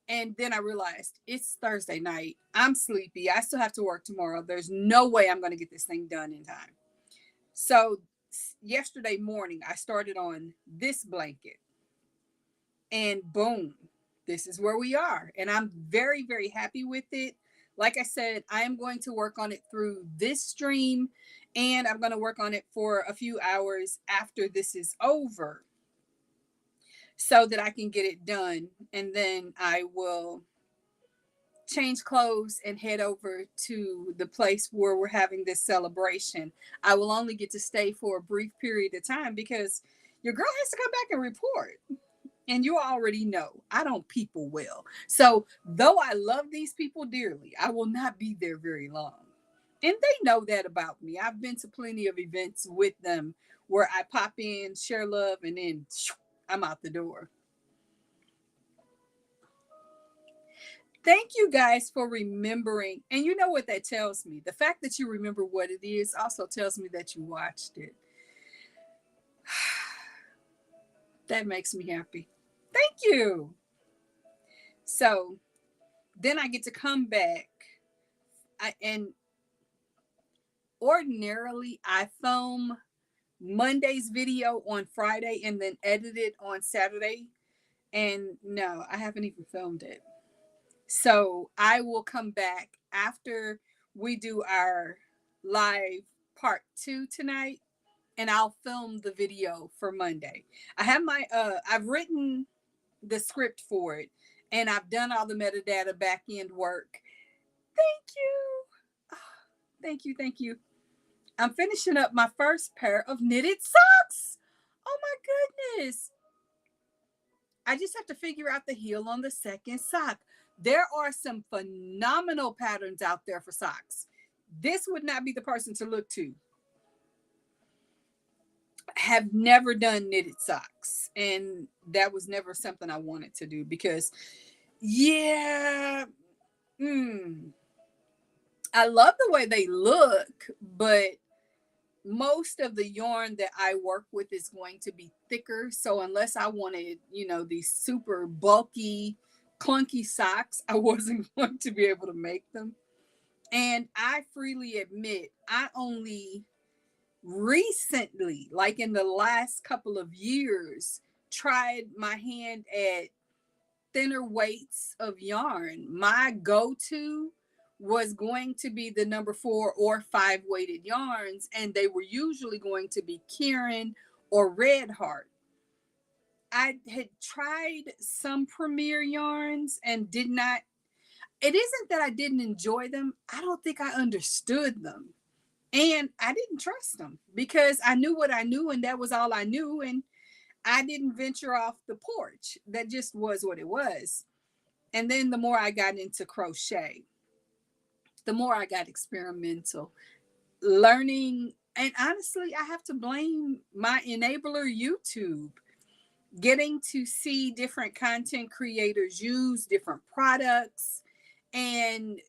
And then I realized it's Thursday night. I'm sleepy. I still have to work tomorrow. There's no way I'm going to get this thing done in time. So yesterday morning, I started on this blanket, and boom, this is where we are. And I'm very, very happy with it. Like I said, I am going to work on it through this stream, and I'm going to work on it for a few hours after this is over so that I can get it done. And then I will change clothes and head over to the place where we're having this celebration. I will only get to stay for a brief period of time because your girl has to come back and report. And you already know I don't people well. So, though I love these people dearly, I will not be there very long. And they know that about me. I've been to plenty of events with them where I pop in, share love, and then I'm out the door. Thank you guys for remembering. And you know what that tells me? The fact that you remember what it is also tells me that you watched it. That makes me happy. Thank you. So then I get to come back. And ordinarily, I film Monday's video on Friday and then edit it on Saturday. And no, I haven't even filmed it. So I will come back after we do our live part 2 tonight, and I'll film the video for Monday. I have I've written the script for it, and I've done all the metadata back end work. Thank you. Thank you. Thank you. I'm finishing up my first pair of knitted socks. Oh my goodness. I just have to figure out the heel on the second sock. There are some phenomenal patterns out there for socks. This would not be the person to look to. Have never done knitted socks, and that was never something I wanted to do because, yeah, I love the way they look, but most of the yarn that I work with is going to be thicker. So unless I wanted, these super bulky, clunky socks, I wasn't going to be able to make them. And I freely admit, I only recently, like in the last couple of years, tried my hand at thinner weights of yarn. My go-to was going to be the number 4 or 5 weighted yarns, and they were usually going to be Kieran or Red Heart. I had tried some Premier yarns and did not. It isn't that I didn't enjoy them. I don't think I understood them. And I didn't trust them because I knew what I knew, and that was all I knew. And I didn't venture off the porch. That just was what it was. And then the more I got into crochet, the more I got experimental, learning. And honestly, I have to blame my enabler, YouTube. Getting to see different content creators use different products and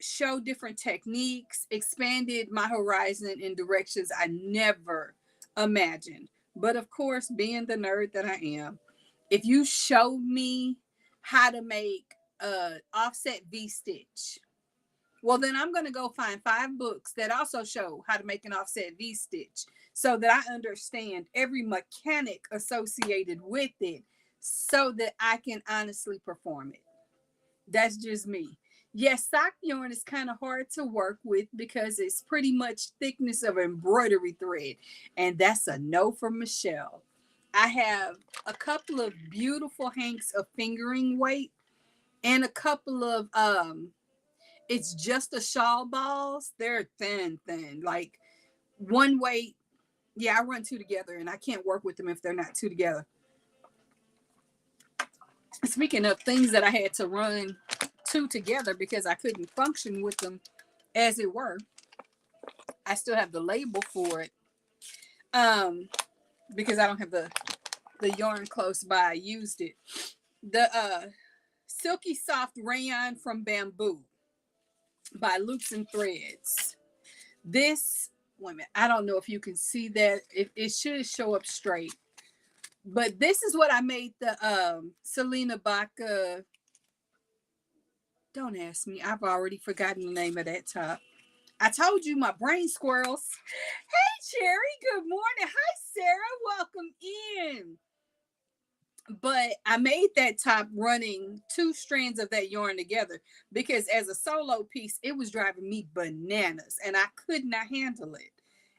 show different techniques, expanded my horizon in directions I never imagined. But of course, being the nerd that I am, if you show me how to make a offset V-stitch, well, then I'm going to go find 5 books that also show how to make an offset V-stitch so that I understand every mechanic associated with it so that I can honestly perform it. That's just me. Yes, sock yarn is kind of hard to work with because it's pretty much thickness of embroidery thread. And that's a no for Michelle. I have a couple of beautiful hanks of fingering weight and a couple of it's just a shawl balls. They're thin, like one weight. Yeah, I run 2 together and I can't work with them if they're not 2 together. Speaking of things that I had to run 2 together because I couldn't function with them as it were, I still have the label for it. Because I don't have the yarn close by. I used it. The Silky Soft Rayon from Bamboo by Loops and Threads. This, wait a minute, I don't know if you can see that. It should show up straight. But this is what I made the Selena Baca. Don't ask me. I've already forgotten the name of that top. I told you my brain squirrels. Hey, Cherry. Good morning. Hi, Sarah. Welcome in. But I made that top running 2 strands of that yarn together because as a solo piece, it was driving me bananas and I could not handle it.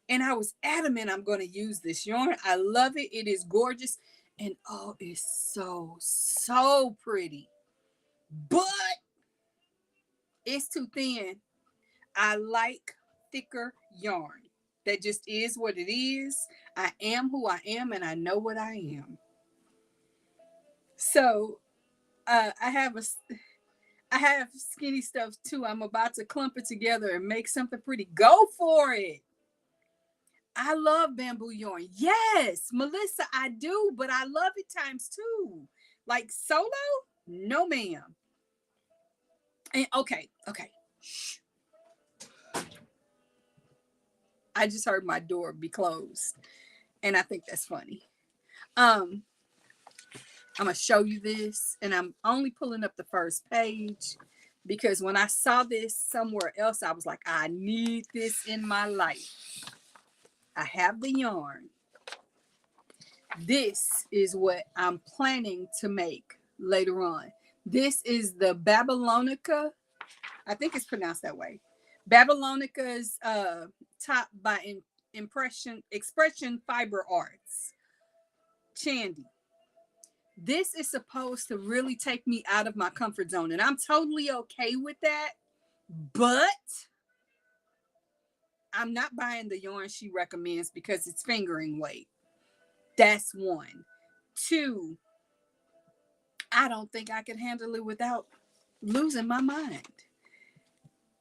And I was adamant I'm going to use this yarn. I love it. It is gorgeous. And oh, it's so pretty. But it's too thin. I like thicker yarn. That just is what it is. I am who I am and I know what I am. So I have skinny stuff too. I'm about to clump it together and make something pretty. Go for it. I love bamboo yarn. Yes, Melissa, I do, but I love it times 2. Like solo? No, ma'am. And okay. Shh. I just heard my door be closed. And I think that's funny. I'm gonna show you this, and I'm only pulling up the first page because when I saw this somewhere else, I was like, I need this in my life. I have the yarn. This is what I'm planning to make later on. This is the Babylonica. I think it's pronounced that way. Babylonica's top by Expression Fiber Arts. Chandy. This is supposed to really take me out of my comfort zone, and I'm totally okay with that, but I'm not buying the yarn she recommends because it's fingering weight. That's 1. 2, I don't think I can handle it without losing my mind.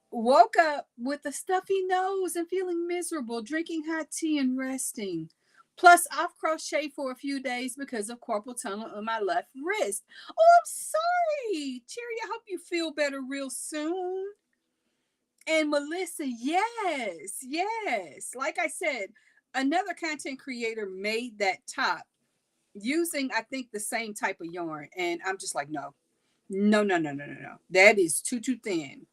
Woke up with a stuffy nose and feeling miserable, drinking hot tea and resting. Plus, I've crocheted for a few days because of carpal tunnel on my left wrist. Oh, I'm sorry. Cherry, I hope you feel better real soon. And Melissa, yes. Like I said, another content creator made that top using, I think, the same type of yarn. And I'm just like, no. That is too thin.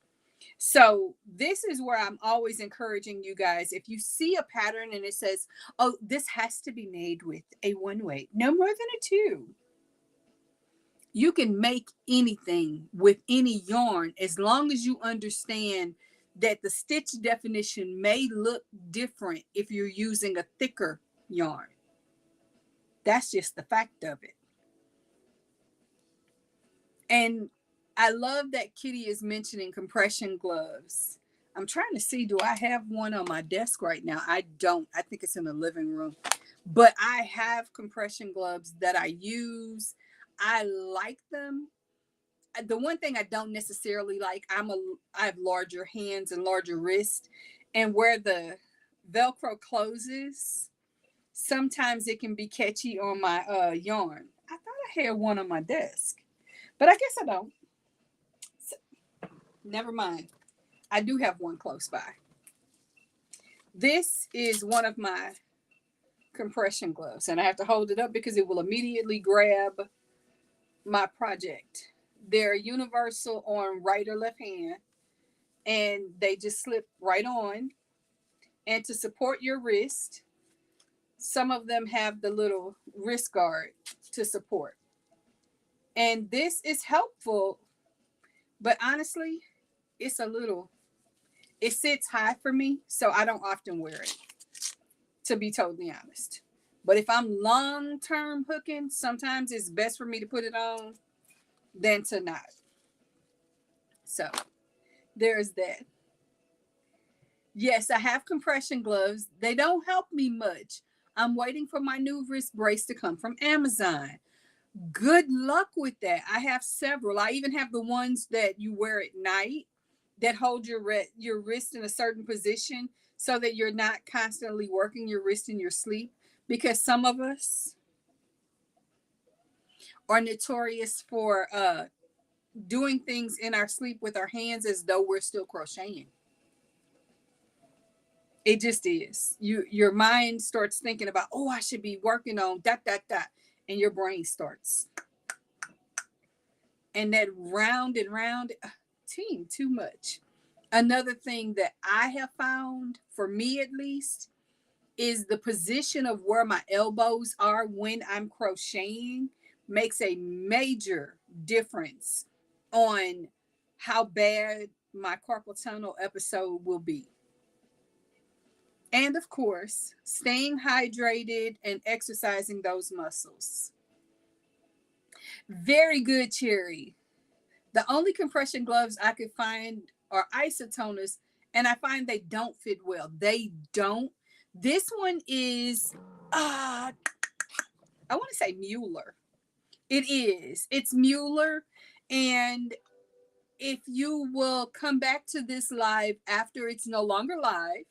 So this is where I'm always encouraging you guys. If you see a pattern and it says, oh, this has to be made with a 1 weight, no more than a 2. You can make anything with any yarn as long as you understand that the stitch definition may look different if you're using a thicker yarn. That's just the fact of it. And I love that Kitty is mentioning compression gloves. I'm trying to see, do I have one on my desk right now? I don't. I think it's in the living room. But I have compression gloves that I use. I like them. The one thing I don't necessarily like, I have larger hands and larger wrists. And where the Velcro closes, sometimes it can be catchy on my yarn. I thought I had one on my desk, but I guess I don't. So, never mind. I do have one close by. This is one of my compression gloves, and I have to hold it up because it will immediately grab my project. They're universal on right or left hand, and they just slip right on. And to support your wrist, some of them have the little wrist guard to support. And this is helpful, but honestly, it's a little, it sits high for me, so I don't often wear it, to be totally honest. But if I'm long term hooking, sometimes it's best for me to put it on than to not. So there's that. Yes, I have compression gloves. They don't help me much. I'm waiting for my new wrist brace to come from Amazon. Good luck with that. I have several. I even have the ones that you wear at night that hold your wrist in a certain position so that you're not constantly working your wrist in your sleep, because some of us are notorious for doing things in our sleep with our hands as though we're still crocheting. It just is. Your mind starts thinking about, oh, I should be working on dot dot dot, and your brain starts. And that round and round, team, too much. Another thing that I have found, for me at least, is the position of where my elbows are when I'm crocheting makes a major difference on how bad my carpal tunnel episode will be. And of course, staying hydrated and exercising those muscles. Very good, Cherry. The only compression gloves I could find are isotoners, and I find they don't fit well. They don't. This one is, I want to say Mueller. It is. It's Mueller. And if you will come back to this live after it's no longer live,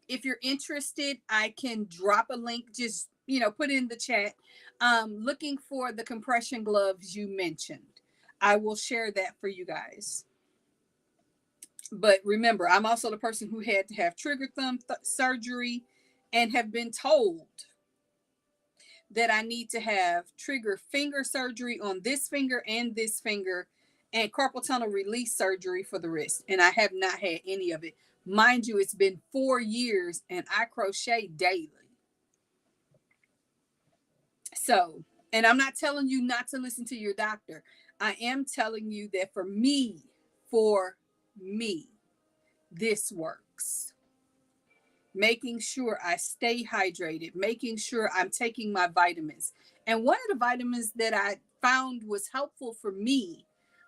if you're interested, I can drop a link, just, put in the chat, looking for the compression gloves you mentioned. I will share that for you guys. But remember, I'm also the person who had to have trigger thumb surgery and have been told that I need to have trigger finger surgery on this finger and carpal tunnel release surgery for the wrist. And I have not had any of it. Mind you, it's been 4 years and I crochet daily. So, and I'm not telling you not to listen to your doctor. I am telling you that for me, this works. Making sure I stay hydrated, making sure I'm taking my vitamins. And one of the vitamins that I found was helpful for me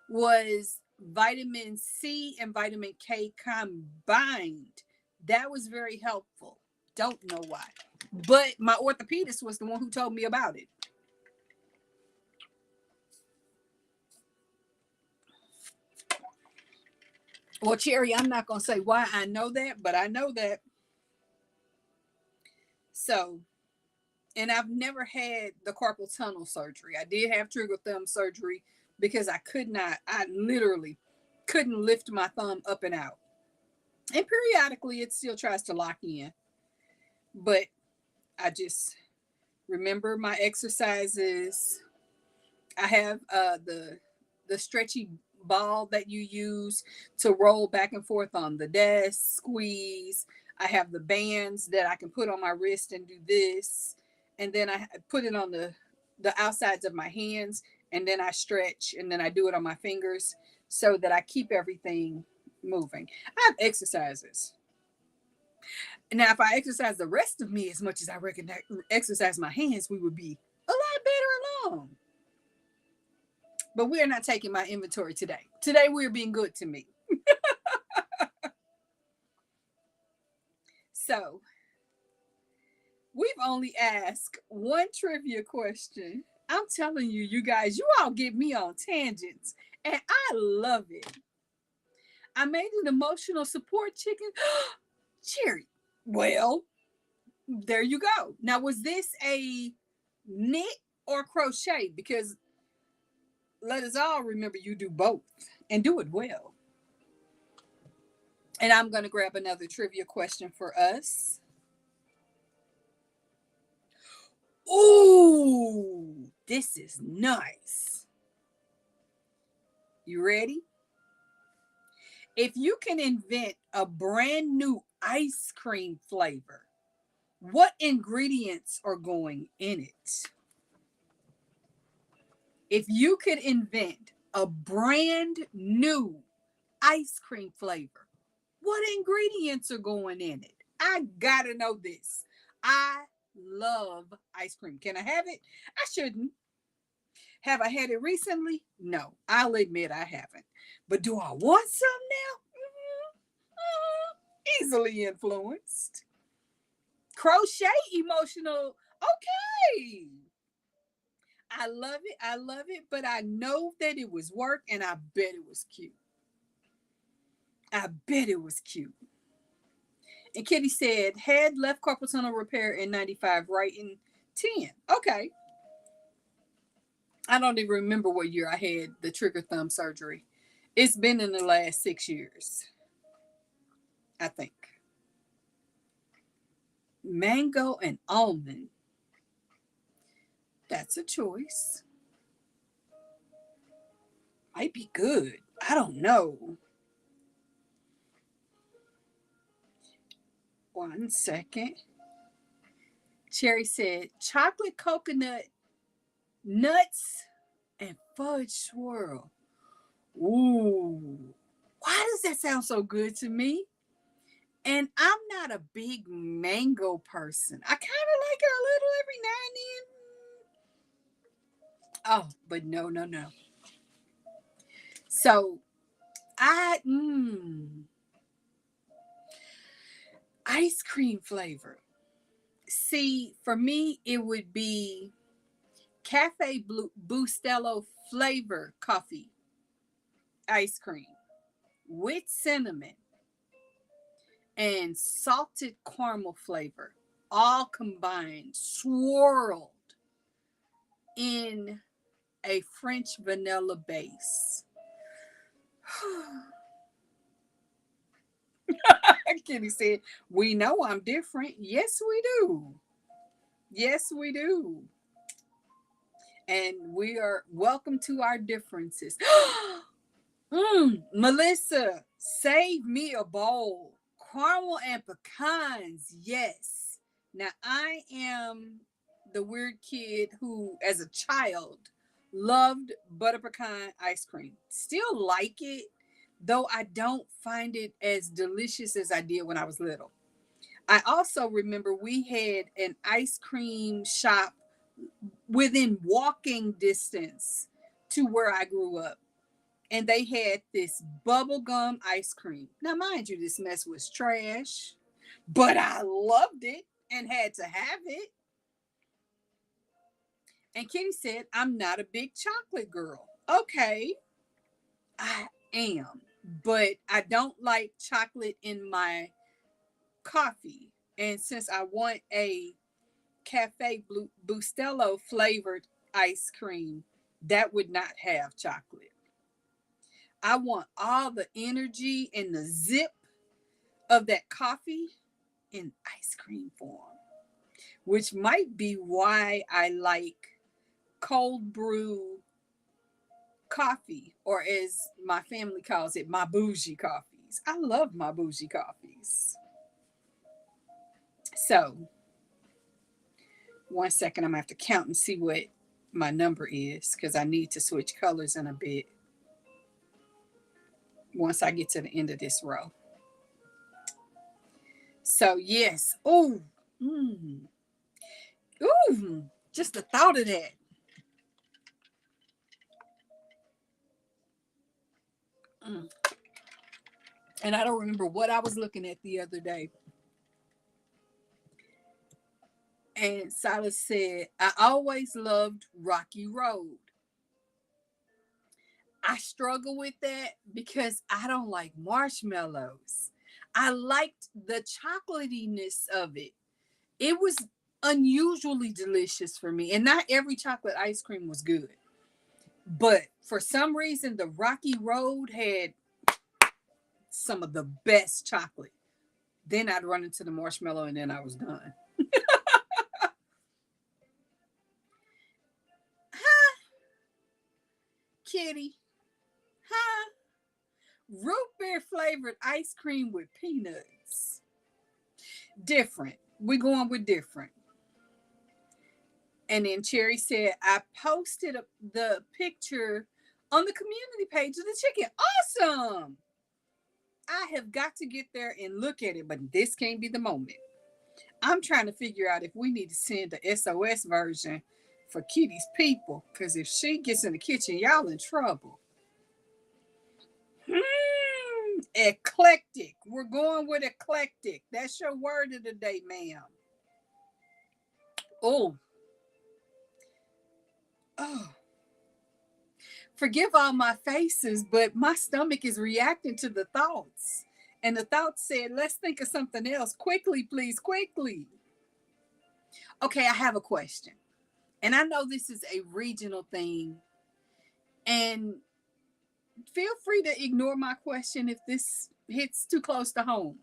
was vitamin C and vitamin K combined. That was very helpful. Don't know why. But my orthopedist was the one who told me about it. Well, Cherry, I'm not going to say why I know that, but I know that. So, and I've never had the carpal tunnel surgery. I did have trigger thumb surgery because I literally couldn't lift my thumb up and out. And periodically it still tries to lock in. But I just remember my exercises. I have the stretchy ball that you use to roll back and forth on the desk, squeeze. I have the bands that I can put on my wrist and do this. And then I put it on the outsides of my hands, and then I stretch, and then I do it on my fingers so that I keep everything moving. I have exercises. Now, if I exercise the rest of me as much as I exercise my hands, we would be a lot better along. But we're not taking my inventory today. Today, we're being good to me. So, we've only asked one trivia question. I'm telling you, you guys, you all get me on tangents, and I love it. I made an emotional support chicken. Cherry. Well, there you go. Now, was this a knit or crochet? Because let us all remember you do both and do it well. And I'm going to grab another trivia question for us. Ooh, this is nice. You ready? If you can invent a brand new ice cream flavor, what ingredients are going in it? If you could invent a brand new ice cream flavor, what ingredients are going in it? I gotta know this. I love ice cream. Can I have it? I shouldn't. Have I had it recently? No, I'll admit I haven't. But do I want some now? Easily influenced. Crochet emotional. Okay. I love it. I love it. But I know that it was work and I bet it was cute. I bet it was cute. And Kitty said, had left carpal tunnel repair in 95, right in 10. Okay. I don't even remember what year I had the trigger thumb surgery. It's been in the last 6 years, I think. Mango and almond. That's a choice. Might be good. I don't know. 1 second. Cherry said, chocolate coconut, nuts, and fudge swirl. Ooh. Why does that sound so good to me? And I'm not a big mango person. I kind of like it a little every now and then. Oh, but no. So ice cream flavor. See, for me, it would be Cafe Bustelo flavor coffee ice cream with cinnamon and salted caramel flavor, all combined, swirled in a French vanilla base. Kitty said, we know I'm different. Yes, we do. Yes, we do. And we are welcome to our differences. Melissa, save me a bowl. Caramel and pecans. Yes. Now, I am the weird kid who, as a child, loved butter pecan ice cream. Still like it, though I don't find it as delicious as I did when I was little. I also remember we had an ice cream shop within walking distance to where I grew up. And they had this bubblegum ice cream. Now, mind you, this mess was trash, but I loved it and had to have it. And Kitty said, I'm not a big chocolate girl. Okay, I am, but I don't like chocolate in my coffee. And since I want a Cafe Bustelo flavored ice cream, that would not have chocolate. I want all the energy and the zip of that coffee in ice cream form, which might be why I like cold brew coffee, or as my family calls it, my bougie coffees. I love my bougie coffees. So, 1 second, I'm gonna have to count and see what my number is because I need to switch colors in a bit once I get to the end of this row. So, yes. Oh, just the thought of that. And I don't remember what I was looking at the other day. And Silas said, I always loved Rocky Road. I struggle with that because I don't like marshmallows. I liked the chocolatiness of it. It was unusually delicious for me. And not every chocolate ice cream was good. But for some reason, the Rocky Road had some of the best chocolate. Then I'd run into the marshmallow and then I was done. Huh, kitty? Huh? Root beer flavored ice cream with peanuts. Different. We're going with different. And then Cherry said, I posted the picture on the community page of the chicken. Awesome. I have got to get there and look at it, but this can't be the moment. I'm trying to figure out if we need to send the SOS version for Kitty's people, because if she gets in the kitchen, y'all in trouble. Eclectic. We're going with eclectic. That's your word of the day, ma'am. Oh. Oh. Forgive all my faces, but my stomach is reacting to the thoughts. And the thought said, let's think of something else. Quickly, please, quickly. Okay, I have a question. And I know this is a regional thing. And feel free to ignore my question if this hits too close to home.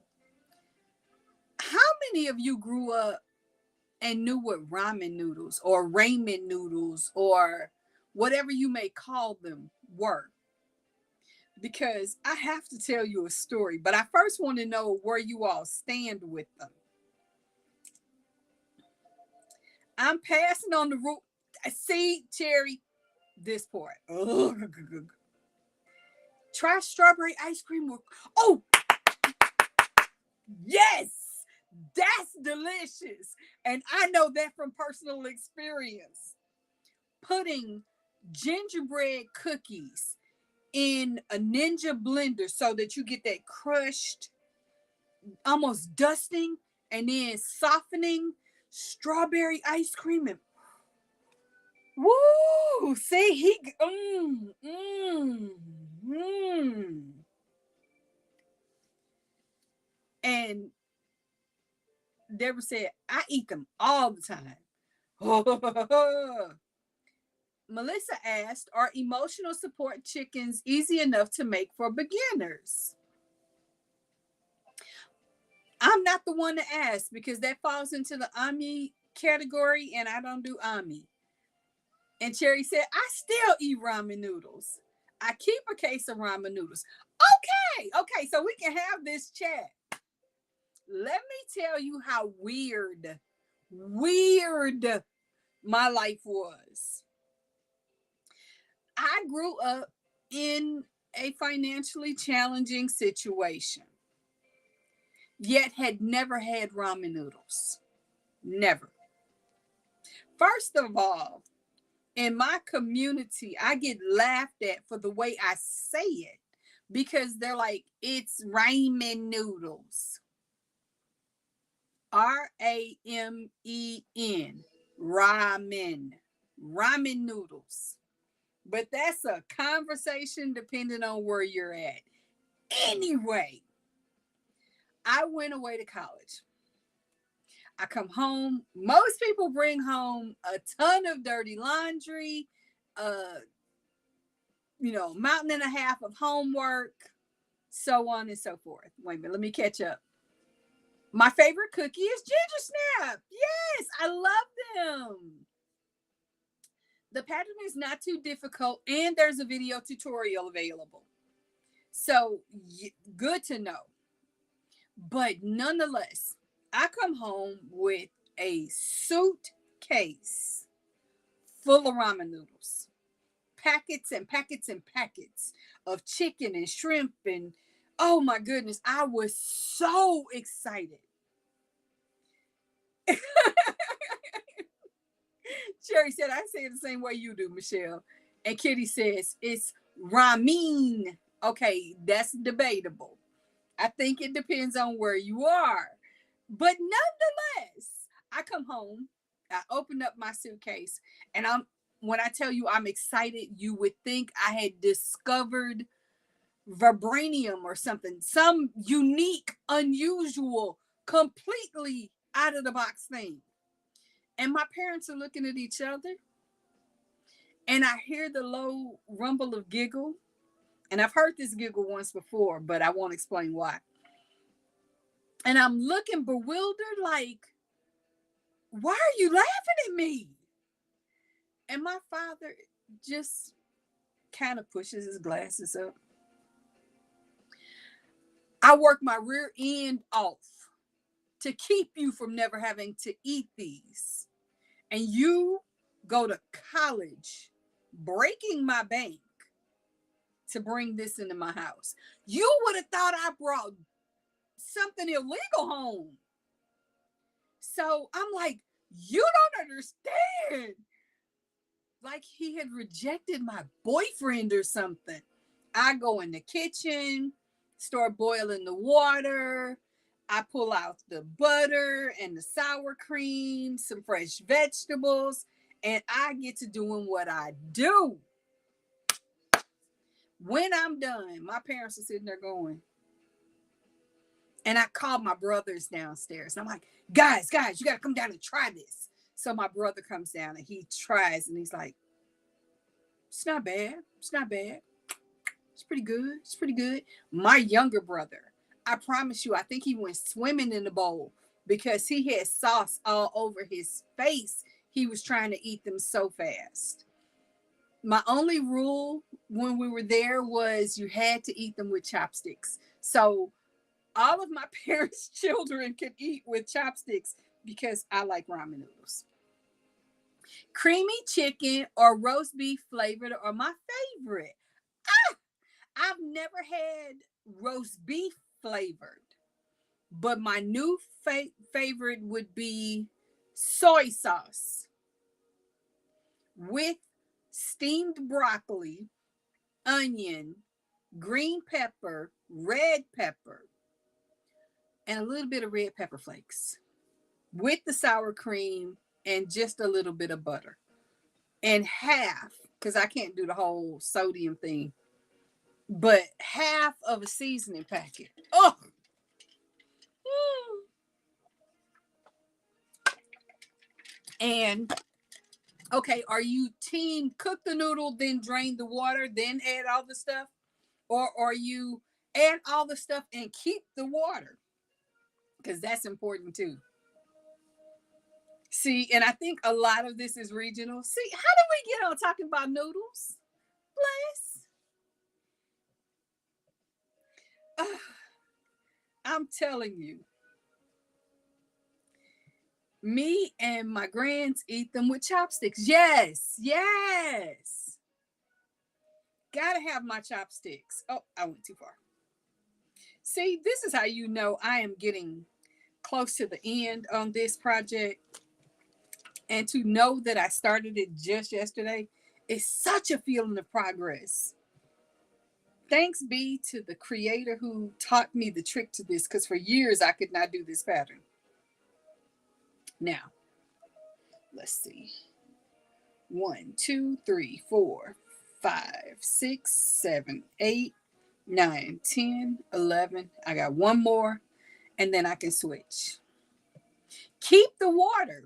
How many of you grew up and knew what ramen noodles or ramen noodles or whatever you may call them were? Because I have to tell you a story, but I first want to know where you all stand with them. I'm passing on the root. See, Cherry, this part. Try strawberry ice cream with, oh, yes, that's delicious. And I know that from personal experience. Putting gingerbread cookies in a ninja blender so that you get that crushed, almost dusting, and then softening strawberry ice cream. And woo, see, And Deborah said, I eat them all the time. Melissa asked, are emotional support chickens easy enough to make for beginners? I'm not the one to ask because that falls into the Ami category and I don't do Ami. And Cherry said, I still eat ramen noodles. I keep a case of ramen noodles. Okay, so we can have this chat. Let me tell you how weird my life was. I grew up in a financially challenging situation, yet had never had ramen noodles. Never. First of all, in my community, I get laughed at for the way I say it because they're like, it's ramen noodles. Ramen, ramen noodles. But that's a conversation depending on where you're at. Anyway, I went away to college. I come home. Most people bring home a ton of dirty laundry, mountain and a half of homework, so on and so forth. Wait a minute, let me catch up. My favorite cookie is Ginger Snap. Yes, I love them. The pattern is not too difficult, and there's a video tutorial available. So, good to know. But nonetheless, I come home with a suitcase full of ramen noodles. Packets and packets and packets of chicken and shrimp. And oh my goodness, I was so excited. Cherry said, I say it the same way you do, Michelle. And Kitty says, it's ramen. Okay, that's debatable. I think it depends on where you are. But nonetheless, I come home, I open up my suitcase, and when I tell you I'm excited, you would think I had discovered vibranium or something, some unique, unusual, completely out of the box thing. And my parents are looking at each other, and I hear the low rumble of giggle, And I've heard this giggle once before, but I won't explain why. And I'm looking bewildered, like, why are you laughing at me? And my father just kind of pushes his glasses up. I work my rear end off to keep you from never having to eat these. And you go to college breaking my bank to bring this into my house. You would have thought I brought something illegal home. So I'm like, you don't understand. Like he had rejected my boyfriend or something. I go in the kitchen, start boiling the water. I pull out the butter and the sour cream, some fresh vegetables, and I get to doing what I do. When I'm done, my parents are sitting there going, and I called my brothers downstairs. And I'm like, guys, you got to come down and try this. So my brother comes down and he tries and he's like, it's not bad. It's not bad. It's pretty good. It's pretty good. My younger brother, I promise you, I think he went swimming in the bowl because he had sauce all over his face. He was trying to eat them so fast. My only rule when we were there was you had to eat them with chopsticks. So all of my parents' children could eat with chopsticks because I like ramen noodles. Creamy chicken or roast beef flavored are my favorite. I've never had roast beef flavored, but my new favorite would be soy sauce with steamed broccoli, onion, green pepper, red pepper, and a little bit of red pepper flakes with the sour cream and just a little bit of butter. And half, because I can't do the whole sodium thing, but half of a seasoning packet. Oh, and okay, are you team cook the noodle, then drain the water, then add all the stuff? Or are you add all the stuff and keep the water? Because that's important too. See, and I think a lot of this is regional. See, how did we get on talking about noodles? Bless. I'm telling you, me and my grands eat them with chopsticks. Yes, yes. Gotta have my chopsticks. Oh, I went too far. See, this is how you know I am getting close to the end on this project. And to know that I started it just yesterday is such a feeling of progress. Thanks be to the creator who taught me the trick to this, because for years I could not do this pattern. Now, let's see. 1, 2, 3, 4, 5, 6, 7, 8, 9, 10, 11. I got one more, and then I can switch. Keep the water.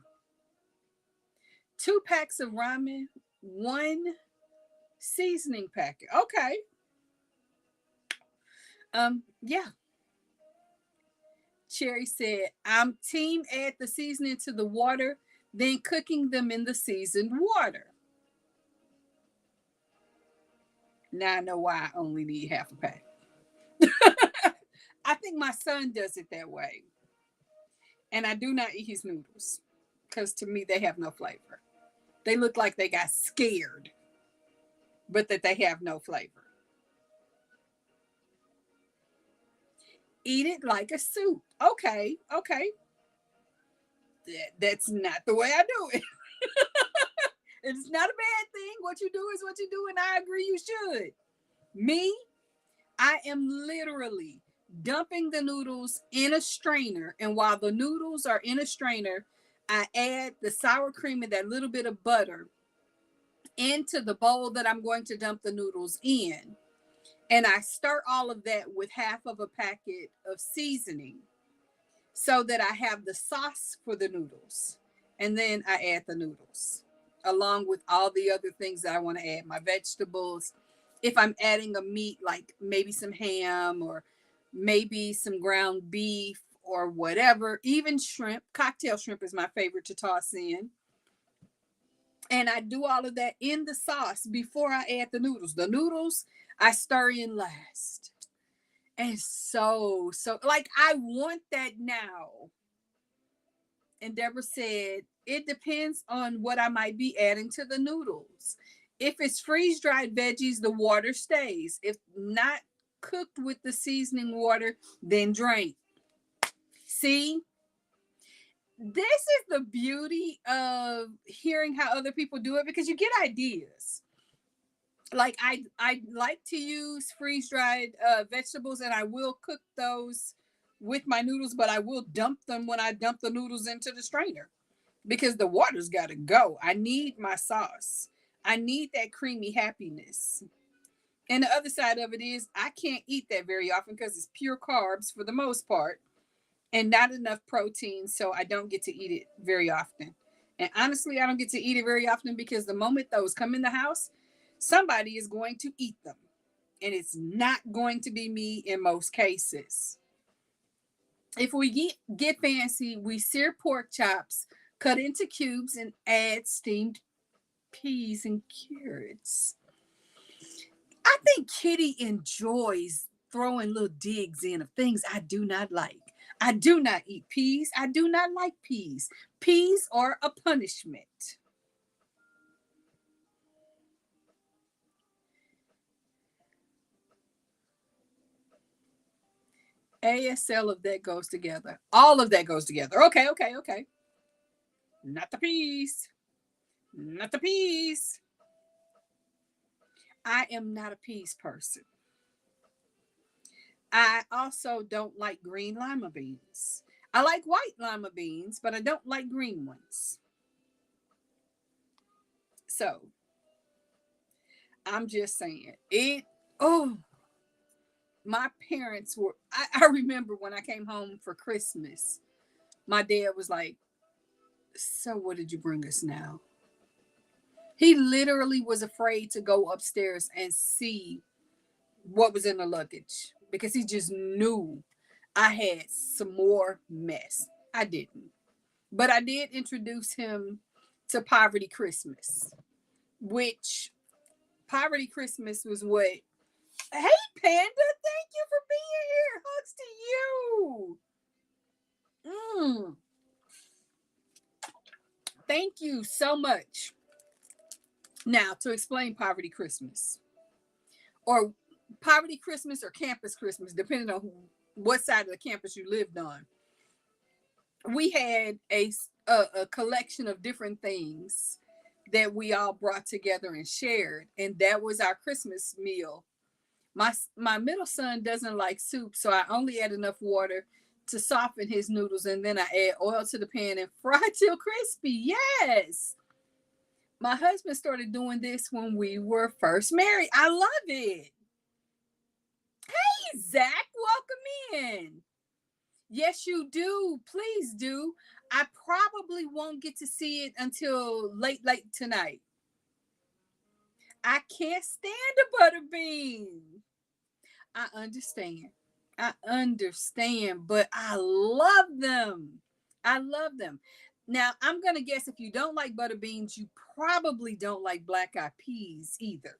2 packs of ramen, 1 seasoning packet. Okay. Yeah. Cherry said, I'm team add the seasoning to the water, then cooking them in the seasoned water. Now I know why I only need half a pack. I think my son does it that way. And I do not eat his noodles because to me they have no flavor. They look like they got scared, but that they have no flavor. Eat it like a soup. Okay, okay. That's not the way I do it. It's not a bad thing. What you do is what you do, and I agree you should. Me, I am literally dumping the noodles in a strainer, and while the noodles are in a strainer, I add the sour cream and that little bit of butter into the bowl that I'm going to dump the noodles in. And I stir all of that with half of a packet of seasoning so that I have the sauce for the noodles. And then I add the noodles along with all the other things that I want to add, my vegetables, if I'm adding a meat, like maybe some ham or maybe some ground beef or whatever, even shrimp. Cocktail shrimp is my favorite to toss in. And I do all of that in the sauce before I add the noodles. The noodles I stir in last. And so like I want that now. And Deborah said, it depends on what I might be adding to the noodles. If it's freeze dried veggies, the water stays. If not cooked with the seasoning water, then drain. See, this is the beauty of hearing how other people do it, because you get ideas. Like I like to use freeze dried vegetables, and I will cook those with my noodles, but I will dump them when I dump the noodles into the strainer, because the water's got to go. I need my sauce. I need that creamy happiness. And the other side of it is I can't eat that very often because it's pure carbs for the most part and not enough protein. So I don't get to eat it very often. And honestly, I don't get to eat it very often because the moment those come in the house, somebody is going to eat them. And it's not going to be me in most cases. If we get fancy, we sear pork chops, cut into cubes, and add steamed peas and carrots. I think Kitty enjoys throwing little digs in of things I do not like. I do not eat peas. I do not like peas. Peas are a punishment. ASL of that goes together. All of that goes together. Okay. Not the peas. Not the peas. I am not a peas person. I also don't like green lima beans. I like white lima beans, but I don't like green ones. So I'm just saying it. Oh, my parents were, I remember when I came home for Christmas, my dad was like, so what did you bring us now? He literally was afraid to go upstairs and see what was in the luggage because he just knew I had some more mess. I didn't. But I did introduce him to Poverty Christmas, which Poverty Christmas was what. Hey, Panda, thank you for being here. Hugs to you. Thank you so much. Now, to explain Poverty Christmas, or Poverty Christmas or Campus Christmas, depending on what side of the campus you lived on, we had a collection of different things that we all brought together and shared, and that was our Christmas meal. My middle son doesn't like soup, so I only add enough water to soften his noodles, and then I add oil to the pan and fry till crispy. Yes. My husband started doing this when we were first married. I love it. Hey, Zach, welcome in. Yes, you do. Please do. I probably won't get to see it until late tonight. I can't stand a butter bean. I understand. I understand, but I love them. I love them. Now, I'm going to guess if you don't like butter beans, you probably don't like black eyed peas either.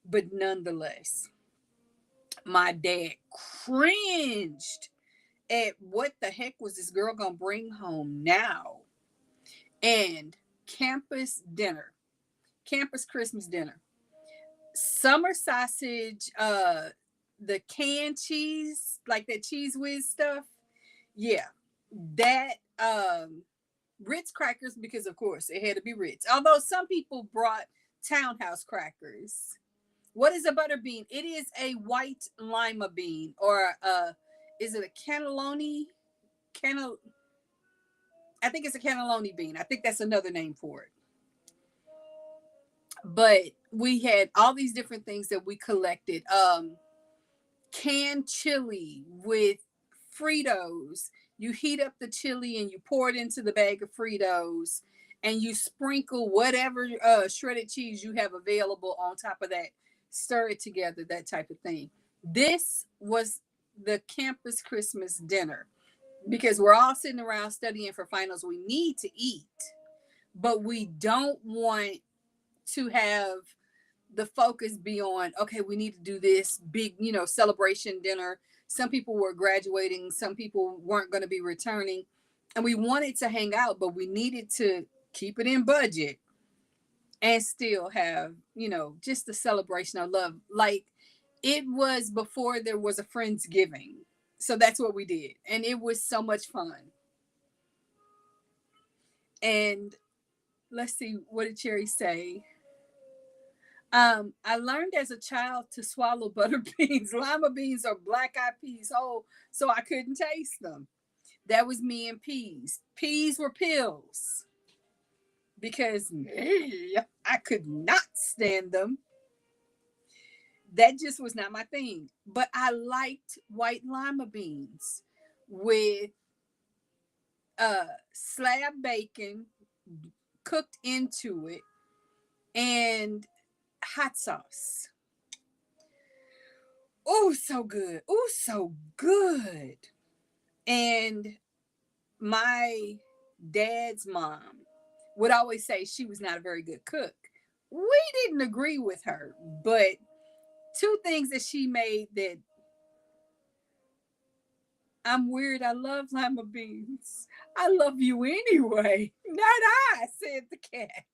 But nonetheless, my dad cringed at what the heck was this girl going to bring home now? And campus dinner, campus Christmas dinner, summer sausage, the canned cheese, like that Cheese Whiz stuff. Yeah, that Ritz crackers, because of course it had to be Ritz. Although some people brought Townhouse crackers. What is a butter bean? It is a white lima bean, or is it a cannelloni? Cannel. I think it's a cannelloni bean. I think that's another name for it. But we had all these different things that we collected. Canned chili with Fritos. You heat up the chili and you pour it into the bag of Fritos, and you sprinkle whatever shredded cheese you have available on top of that. stir it together, that type of thing. This was the campus Christmas dinner because we're all sitting around studying for finals. We need to eat, but we don't want to have the focus be on, okay, we need to do this big, celebration dinner. Some people were graduating, some people weren't going to be returning, and we wanted to hang out, but we needed to keep it in budget and still have, just the celebration of love. Like, it was before there was a Friendsgiving. So that's what we did. And it was so much fun. And let's see, what did Cherry say? I learned as a child to swallow butter beans. Lima beans are black eyed peas whole, so I couldn't taste them. That was me and peas. Peas were pills because I could not stand them. That just was not my thing. But I liked white lima beans with slab bacon cooked into it and hot sauce. Oh, so good. Oh, so good. And my dad's mom would always say she was not a very good cook. We didn't agree with her, but two things that she made that I'm weird. I love lima beans. I love you anyway. Not I, said the cat.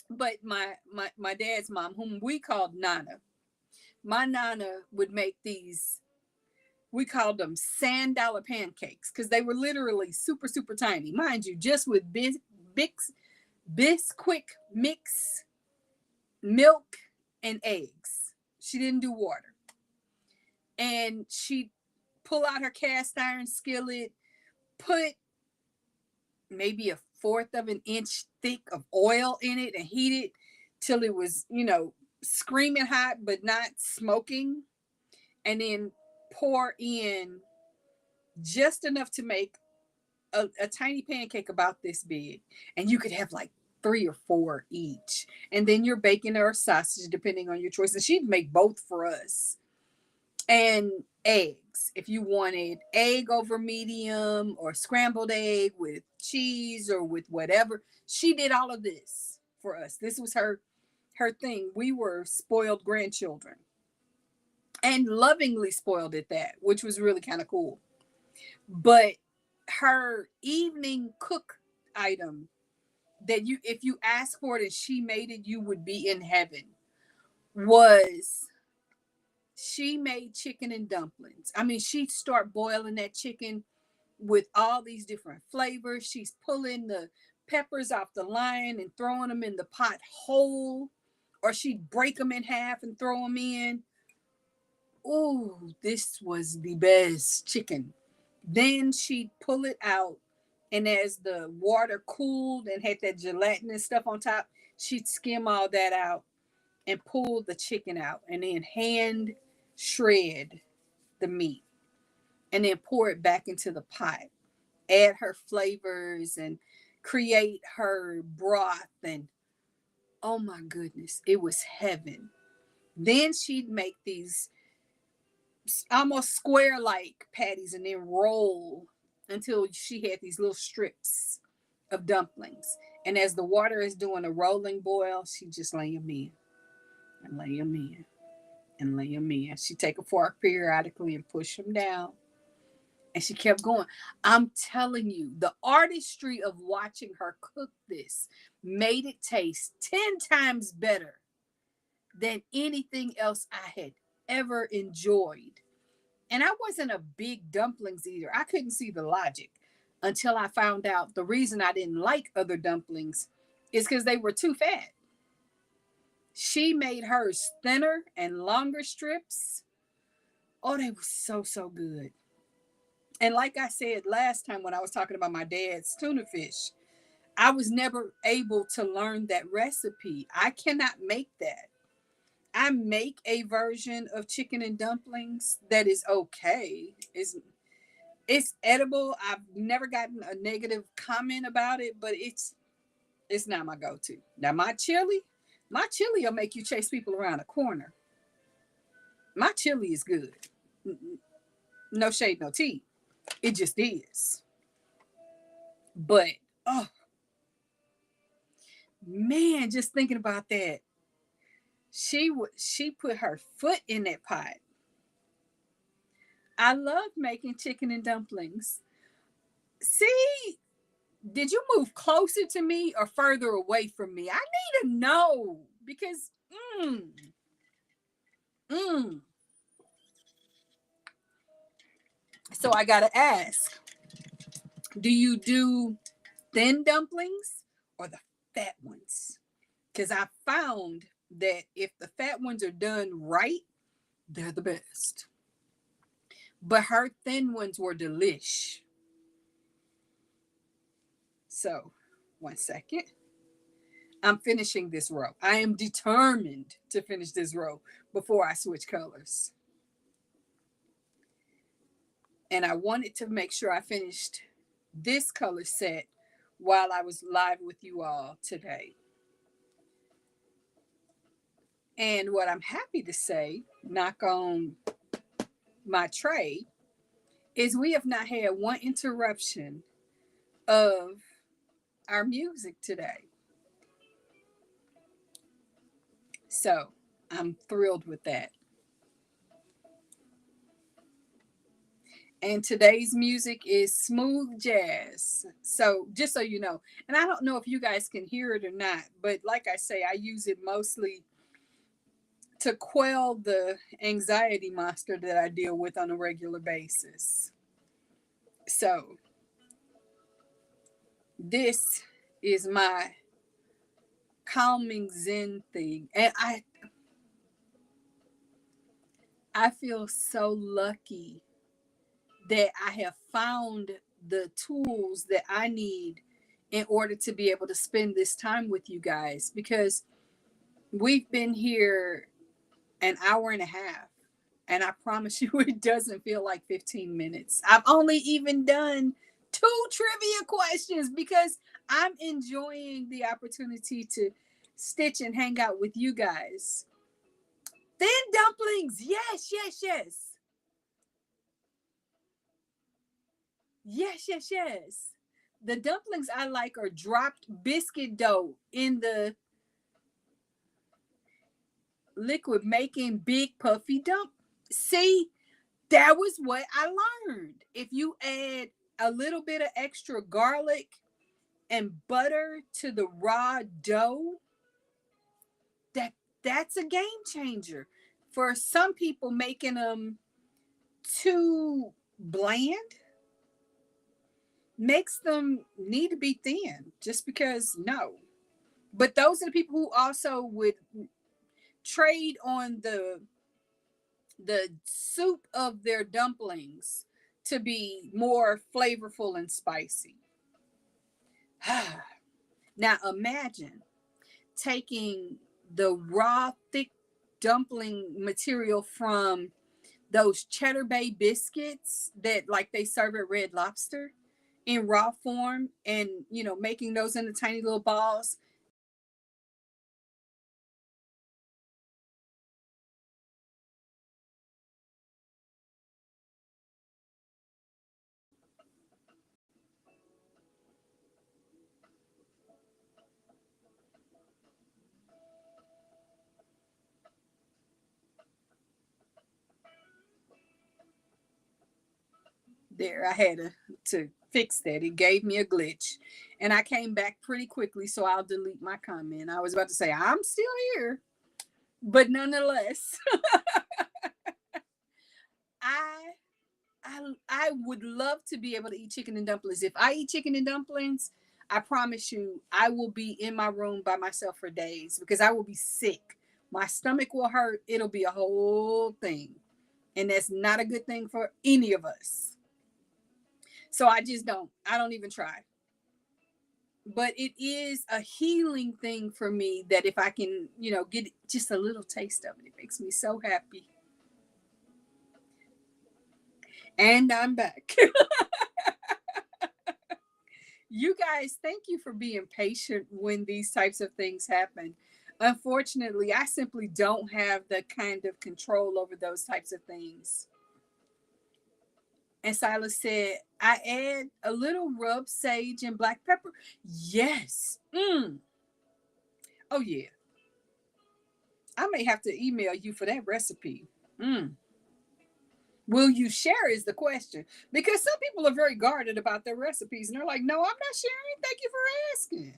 But my dad's mom, whom we called Nana, my Nana would make these, we called them $1 pancakes because they were literally super, super tiny. Mind you, just with Bisquick mix, milk, and eggs. She didn't do water. And she'd pull out her cast iron skillet, put maybe a fourth of an inch thick of oil in it and heat it till it was, screaming hot but not smoking. And then pour in just enough to make a tiny pancake about this big. And you could have like 3 or 4 each. And then your bacon or sausage, depending on your choice. And she'd make both for us. And eggs, if you wanted egg over medium or scrambled egg with cheese or with whatever, she did all of this for us. This was her thing. We were spoiled grandchildren and lovingly spoiled at that, which was really kind of cool. But her evening cook item that if you asked for it and she made it, you would be in heaven, was she made chicken and dumplings. I mean, she'd start boiling that chicken with all these different flavors. She's pulling the peppers off the line and throwing them in the pot whole, or she'd break them in half and throw them in. Oh, this was the best chicken. Then she'd pull it out, and as the water cooled and had that gelatinous stuff on top, she'd skim all that out and pull the chicken out and then hand shred the meat and then pour it back into the pot, add her flavors and create her broth. And oh my goodness, it was heaven. Then she'd make these almost square like patties and then roll until she had these little strips of dumplings. And as the water is doing a rolling boil, she just lay them in and lay them in and lay them in. She'd take a fork periodically and push them down. And she kept going. I'm telling you, the artistry of watching her cook this made it taste 10 times better than anything else I had ever enjoyed. And I wasn't a big dumplings eater. I couldn't see the logic until I found out the reason I didn't like other dumplings is because they were too fat. She made hers thinner and longer strips. Oh, they were so, so good. And like I said last time when I was talking about my dad's tuna fish, I was never able to learn that recipe. I cannot make that. I make a version of chicken and dumplings that is okay. It's edible. I've never gotten a negative comment about it, but it's not my go-to. Now my chili, My chili will make you chase people around a corner. My chili is good. No shade, no tea. It just is. But oh man, just thinking about that, she put her foot in that pot. I love making chicken and dumplings. See, did you move closer to me or further away from me? I need to know because mm. So I gotta ask, do you do thin dumplings or the fat ones? Because I found that if the fat ones are done right, they're the best. But her thin ones were delish. So, 1 second. I'm finishing this row. I am determined to finish this row before I switch colors. And I wanted to make sure I finished this color set while I was live with you all today. And what I'm happy to say, knock on my tray, is we have not had one interruption of our music today. So I'm thrilled with that. And today's music is smooth jazz. So just so you know, and I don't know if you guys can hear it or not, but like I say, I use it mostly to quell the anxiety monster that I deal with on a regular basis. So this is my calming zen thing. And I feel so lucky that I have found the tools that I need in order to be able to spend this time with you guys, because we've been here an hour and a half, and I promise you it doesn't feel like 15 minutes. I've only even done 2 trivia questions because I'm enjoying the opportunity to stitch and hang out with you guys. Thin dumplings, yes, yes, yes. Yes, yes, yes. The dumplings I like are dropped biscuit dough in the liquid, making big puffy dump. See, that was what I learned. If you add a little bit of extra garlic and butter to the raw dough, that's a game changer. For some people, making them too bland makes them need to be thin, just because no. But those are the people who also would trade on the soup of their dumplings to be more flavorful and spicy. Now imagine taking the raw thick dumpling material from those Cheddar Bay biscuits that like they serve at Red Lobster in raw form, and making those into tiny little balls. There, I had to fix that. It gave me a glitch, and I came back pretty quickly, so I'll delete my comment. I was about to say I'm still here, but nonetheless, I I would love to be able to eat chicken and dumplings. If I eat chicken and dumplings, I promise you, I will be in my room by myself for days because I will be sick. My stomach will hurt. It'll be a whole thing, and that's not a good thing for any of us. So I just don't. I don't even try. But it is a healing thing for me that if I can, get just a little taste of it, it makes me so happy. And I'm back. You guys, thank you for being patient when these types of things happen. Unfortunately, I simply don't have the kind of control over those types of things. And Silas said, I add a little rub sage and black pepper. Yes. Oh, yeah. I may have to email you for that recipe. Will you share is the question. Because some people are very guarded about their recipes and they're like, no, I'm not sharing. Thank you for asking.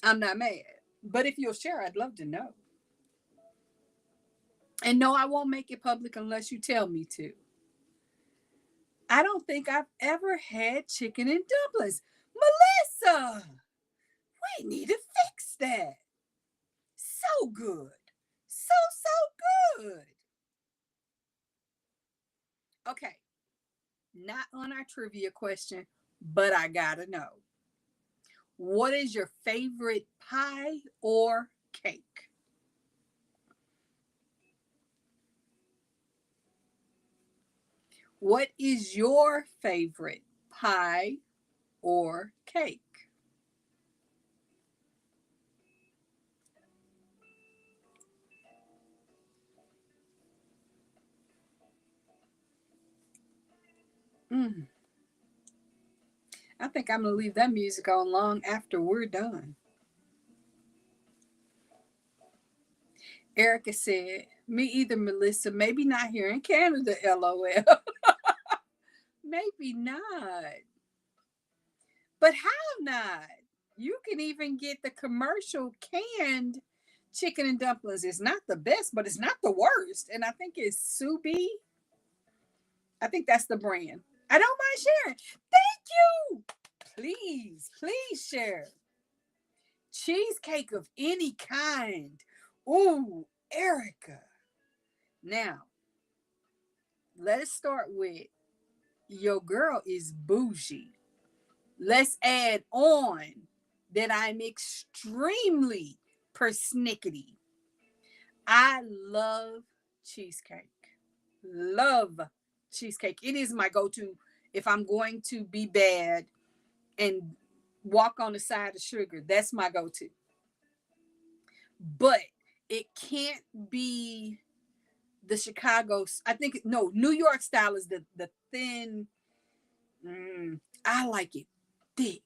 I'm not mad. But if you'll share, I'd love to know. And no, I won't make it public unless you tell me to. I don't think I've ever had chicken and dumplings. Melissa, we need to fix that. So good. So good. Okay, not on our trivia question, but I gotta know. What is your favorite pie or cake? What is your favorite pie or cake? Mm, I think I'm going to leave that music on long after we're done. Erica said, me either, Melissa. Maybe not here in Canada, LOL. Maybe not. But how not? You can even get the commercial canned chicken and dumplings. It's not the best, but it's not the worst. And I think it's Subi. I think that's the brand. I don't mind sharing. Thank you. Please share. Cheesecake of any kind. Ooh, Erica. Now, let us start with your girl is bougie. Let's add on that I'm extremely persnickety. I love cheesecake. Love cheesecake. It is my go-to if I'm going to be bad and walk on the side of sugar. That's my go-to. But it can't be the Chicago. I think no, New York style is the thin. I like it thick.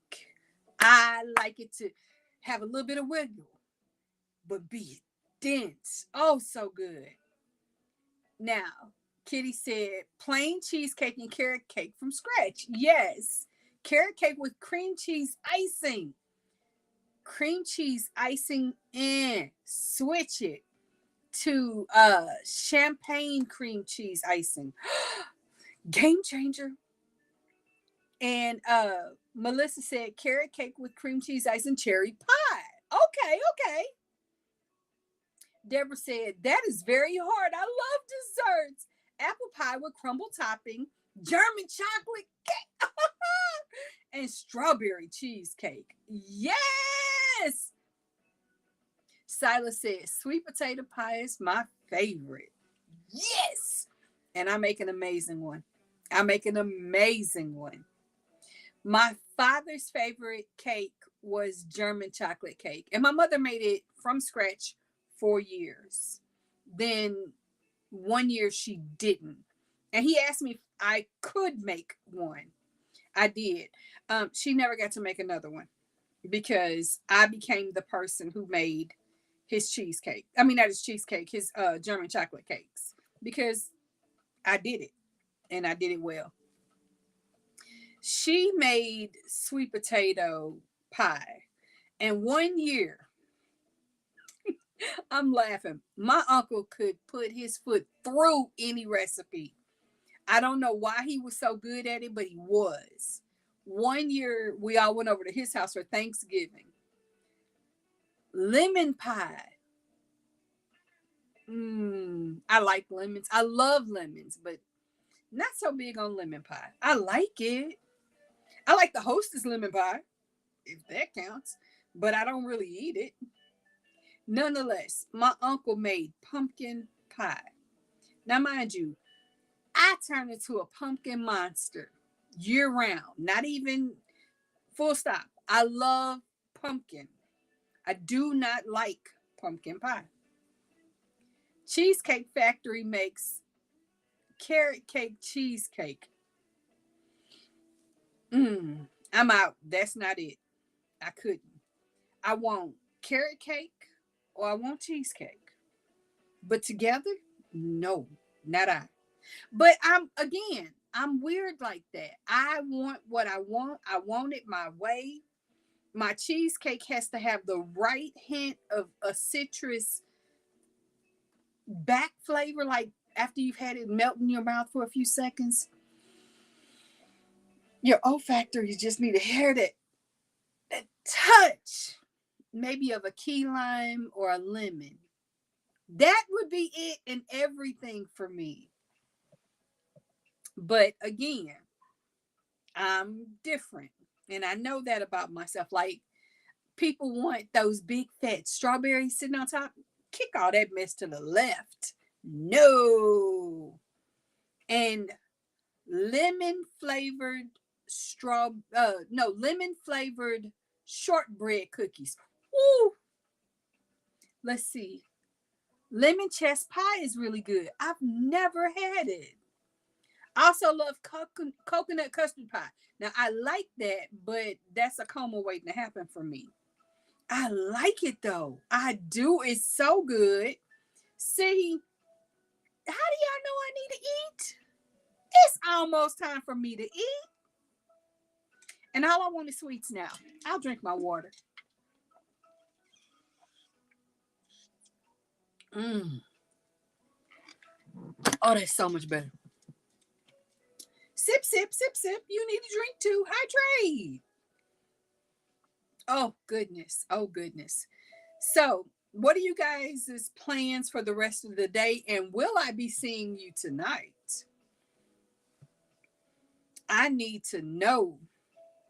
I like it to have a little bit of wiggle, but be dense. Oh, so good. Now, Kitty said plain cheesecake and carrot cake from scratch. Yes. Carrot cake with cream cheese icing. Cream cheese icing in. Switch it to champagne cream cheese icing. Game changer. And Melissa said carrot cake with cream cheese icing cherry pie. Okay. Deborah said, that is very hard. I love desserts. Apple pie with crumble topping, German chocolate cake, and strawberry cheesecake. Yes. Silas said, sweet potato pie is my favorite. Yes. And I make an amazing one. My father's favorite cake was German chocolate cake. And my mother made it from scratch 4 years. Then 1 year she didn't. And he asked me if I could make one. I did. She never got to make another one because I became the person who made his cheesecake. I mean, not his cheesecake, his German chocolate cakes. Because I did it and I did it well. She made sweet potato pie. And 1 year, I'm laughing. My uncle could put his foot through any recipe. I don't know why he was so good at it, but he was. 1 year, we all went over to his house for Thanksgiving. Lemon pie. I like lemons. I love lemons, but not so big on lemon pie. I like it. I like the hostess lemon pie, if that counts, but I don't really eat it. Nonetheless, my uncle made pumpkin pie. Now, mind you, I turned into a pumpkin monster year round, not even full stop. I love pumpkin. I do not like pumpkin pie. Cheesecake Factory makes carrot cake cheesecake. I'm out. That's not it. I couldn't. I want carrot cake or I want cheesecake. But together, no, not I. But I'm weird like that. I want what I want. I want it my way. My cheesecake has to have the right hint of a citrus back flavor, like after you've had it melt in your mouth for a few seconds. Your olfactory just need to hear that touch, maybe of a key lime or a lemon. That would be it and everything for me. But again, I'm different. And I know that about myself. Like, people want those big fat strawberries sitting on top. Kick all that mess to the left. No. And lemon flavored lemon flavored shortbread cookies. Woo. Let's see. Lemon chess pie is really good. I've never had it. I also love coconut custard pie. Now, I like that, but that's a coma waiting to happen for me. I like it though. I do. It's so good. See, how do y'all know I need to eat? It's almost time for me to eat. And all I want is sweets now. I'll drink my water. Oh, that's so much better. Sip, sip, sip, sip. You need to drink too. Hydrate. Oh, goodness. Oh, goodness. So, what are you guys' plans for the rest of the day? And will I be seeing you tonight? I need to know,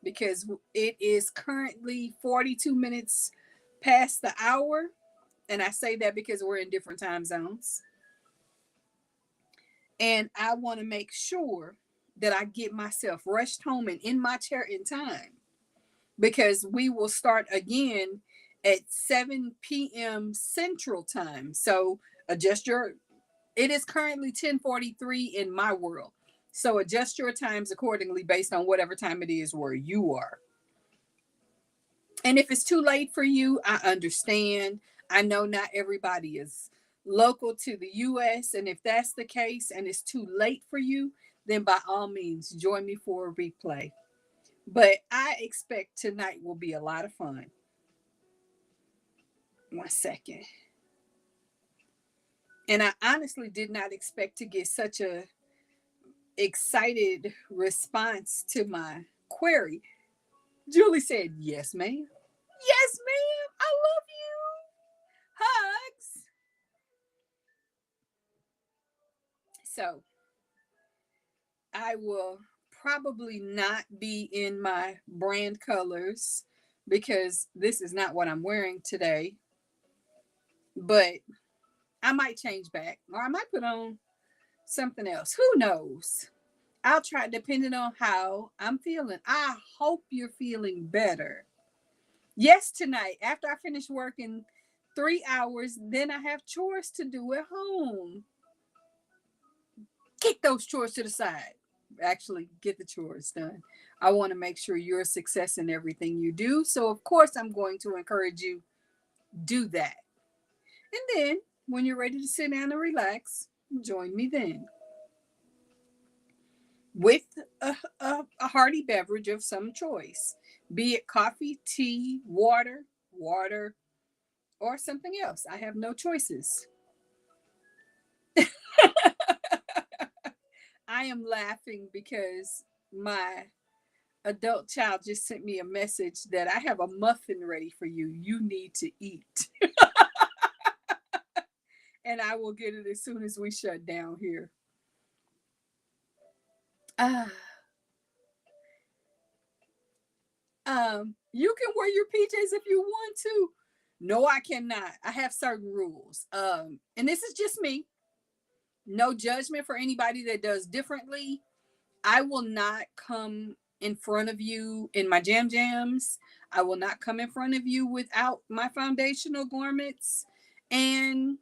because it is currently 42 minutes past the hour. And I say that because we're in different time zones. And I want to make sure that I get myself rushed home and in my chair in time, because we will start again at 7 p.m. Central Time. So it is currently 10:43 in my world. So adjust your times accordingly based on whatever time it is where you are. And if it's too late for you, I understand. I know not everybody is local to the US. And if that's the case and it's too late for you, then by all means, join me for a replay. But I expect tonight will be a lot of fun. 1 second. And I honestly did not expect to get such a excited response to my query. Julie said, "Yes, ma'am. Yes, ma'am. I love you. Hugs." So I will probably not be in my brand colors because this is not what I'm wearing today. But I might change back, or I might put on something else. Who knows? I'll try, depending on how I'm feeling. I hope you're feeling better. Yes, tonight, after I finish working 3 hours, then I have chores to do at home. Kick those chores to the side. Actually, get the chores done. I want to make sure you're a success in everything you do. So, of course, I'm going to encourage you, do that. And then, when you're ready to sit down and relax, join me then with a hearty beverage of some choice, be it coffee, tea, water, or something else. I have no choices. I am laughing because my adult child just sent me a message that I have a muffin ready for you. You need to eat. And I will get it as soon as we shut down here. Uh, you can wear your PJs if you want to. No, I cannot. I have certain rules. And this is just me. No judgment for anybody that does differently. I will not come in front of you in my jams. I will not come in front of you without my foundational garments. And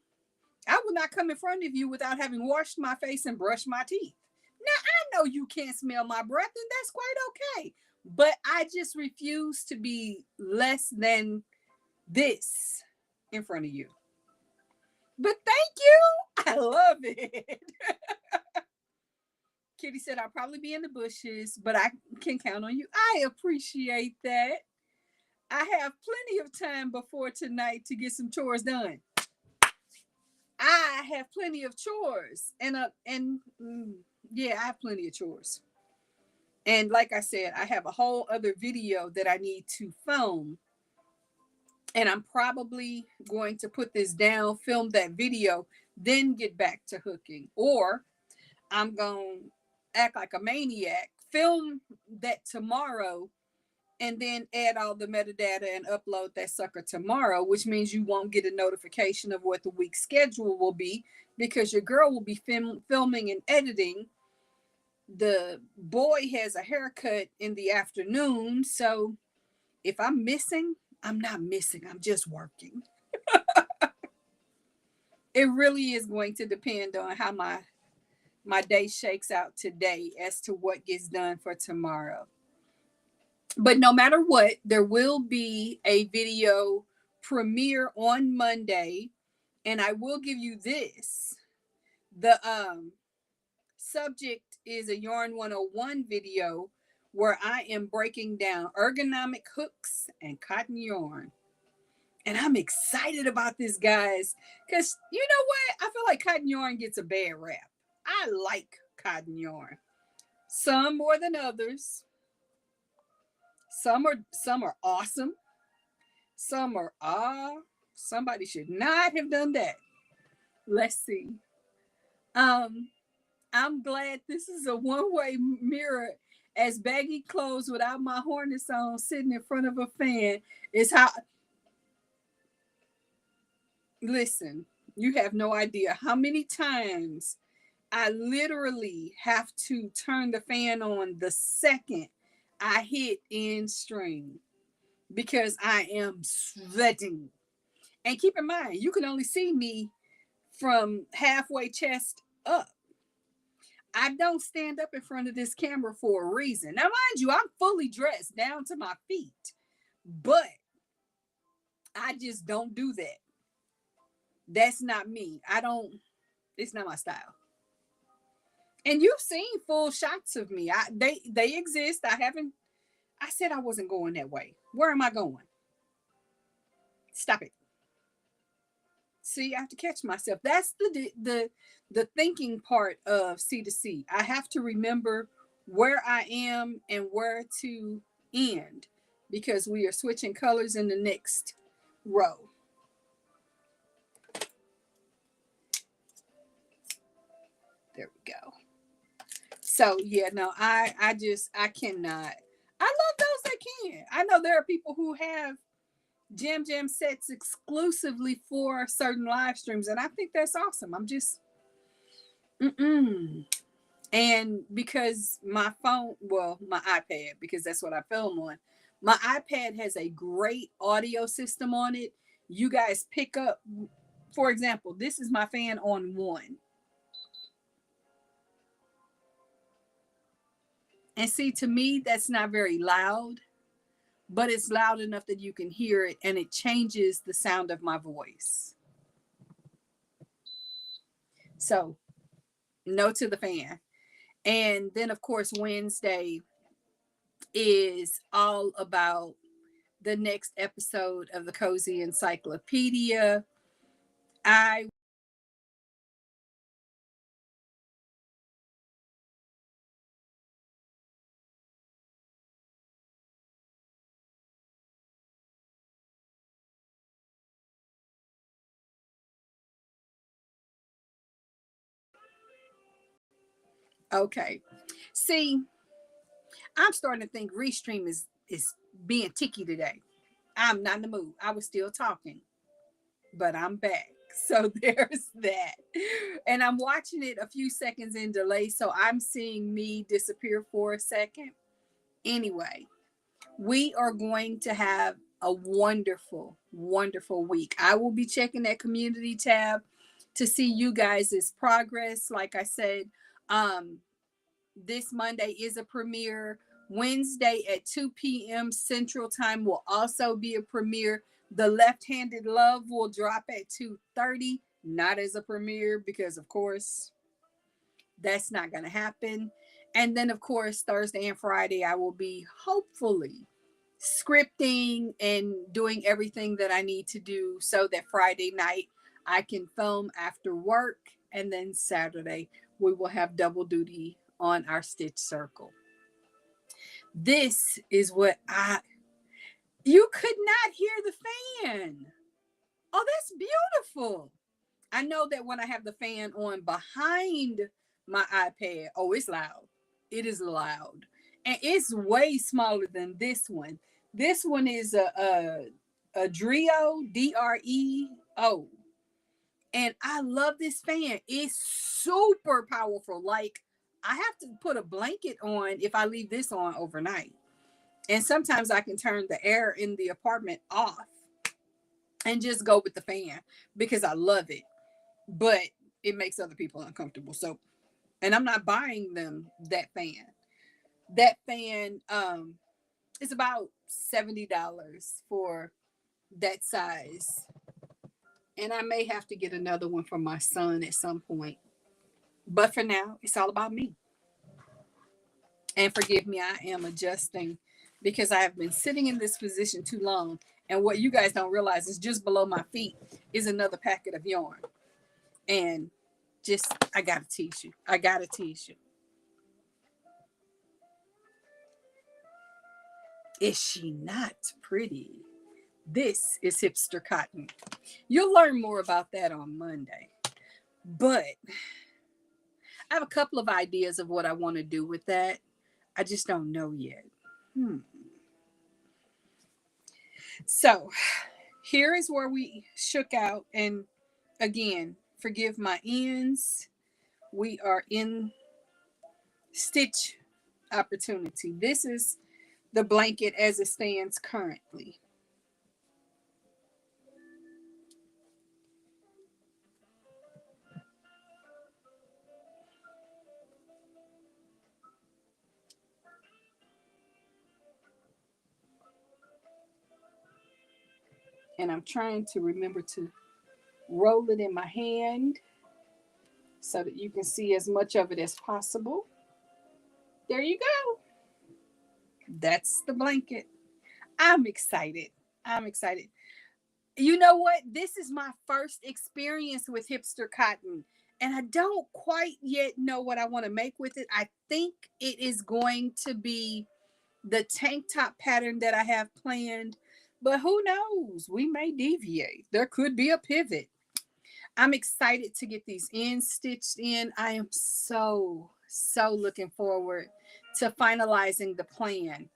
I will not come in front of you without having washed my face and brushed my teeth. Now, I know you can't smell my breath, and that's quite okay. But I just refuse to be less than this in front of you. But thank you. I love it. Kitty said, I'll probably be in the bushes, but I can count on you. I appreciate that. I have plenty of time before tonight to get some chores done. I have plenty of chores, yeah, I have plenty of chores. And like I said, I have a whole other video that I need to film, and I'm probably going to put this down, film that video, then get back to hooking, or I'm going to act like a maniac, film that tomorrow, and then add all the metadata and upload that sucker tomorrow, which means you won't get a notification of what the week's schedule will be, because your girl will be filming and editing. The boy has a haircut in the afternoon, so if I'm missing, I'm not missing, I'm just working. It really is going to depend on how my day shakes out today as to what gets done for tomorrow. But no matter what, there will be a video premiere on Monday, and I will give you this. The subject is a Yarn 101 video where I am breaking down ergonomic hooks and cotton yarn. And I'm excited about this, guys, because you know what? I feel like cotton yarn gets a bad rap. I like cotton yarn, some more than others. Some are awesome. Some are somebody should not have done that. Let's see. Um, I'm glad this is a one-way mirror, as baggy clothes without my harness on sitting in front of a fan is how. Listen, you have no idea how many times I literally have to turn the fan on the second I hit end string because I am sweating. And keep in mind, you can only see me from halfway chest up. I don't stand up in front of this camera for a reason. Now, mind you, I'm fully dressed down to my feet, but I just don't do that. That's not me. It's not my style. And you've seen full shots of me. They exist. I said I wasn't going that way. Where am I going? Stop it. See, I have to catch myself. That's the thinking part of C2C. I have to remember where I am and where to end, because we are switching colors in the next row. There we go. So yeah, no, I cannot. I love those that can. I know there are people who have Jam sets exclusively for certain live streams, and I think that's awesome. I'm just and because my phone, well, my iPad, because that's what I film on, my iPad has a great audio system on it. You guys pick up, for example, this is my fan on 1. And see, to me, that's not very loud, but it's loud enough that you can hear it, and it changes the sound of my voice. So, no to the fan. And then, of course, Wednesday is all about the next episode of the Cozy Encyclopedia. I okay. See, I'm starting to think Restream is being ticky today. I'm not in the mood. I was still talking, but I'm back. So there's that. And I'm watching it a few seconds in delay, so I'm seeing me disappear for a second. Anyway, we are going to have a wonderful, wonderful week. I will be checking that community tab to see you guys' progress. Like I said, this Monday is a premiere. Wednesday at 2 p.m. Central Time will also be a premiere. The Left-Handed Love will drop at 2:30, not as a premiere because, of course, that's not going to happen. And then, of course, Thursday and Friday, I will be hopefully scripting and doing everything that I need to do so that Friday night I can film after work. And then Saturday, we will have double duty on our Stitch Circle. This is what you could not hear the fan. Oh, that's beautiful. I know that when I have the fan on behind my iPad, oh, it's loud. It is loud. And it's way smaller than this one. This one is a Dreo, Dreo. And I love this fan. It's super powerful. Like, I have to put a blanket on if I leave this on overnight. And sometimes I can turn the air in the apartment off and just go with the fan because I love it. But it makes other people uncomfortable. So, and I'm not buying them that fan. That fan is about $70 for that size. And I may have to get another one for my son at some point. But for now, it's all about me. And forgive me, I am adjusting because I have been sitting in this position too long. And what you guys don't realize is just below my feet is another packet of yarn. And just, I gotta tease you. I gotta tease you. Is she not pretty? This is hipster cotton. You'll learn more about that on Monday. But I have a couple of ideas of what I want to do with that. I just don't know yet. So here is where we shook out. And again, forgive my ends. We are in stitch opportunity. This is the blanket as it stands currently. And I'm trying to remember to roll it in my hand so that you can see as much of it as possible. There you go. That's the blanket. I'm excited. I'm excited. You know what? This is my first experience with hipster cotton, and I don't quite yet know what I want to make with it. I think it is going to be the tank top pattern that I have planned, but who knows? We may deviate. There could be a pivot. I'm excited to get these ends stitched in. I am so looking forward to finalizing the plan.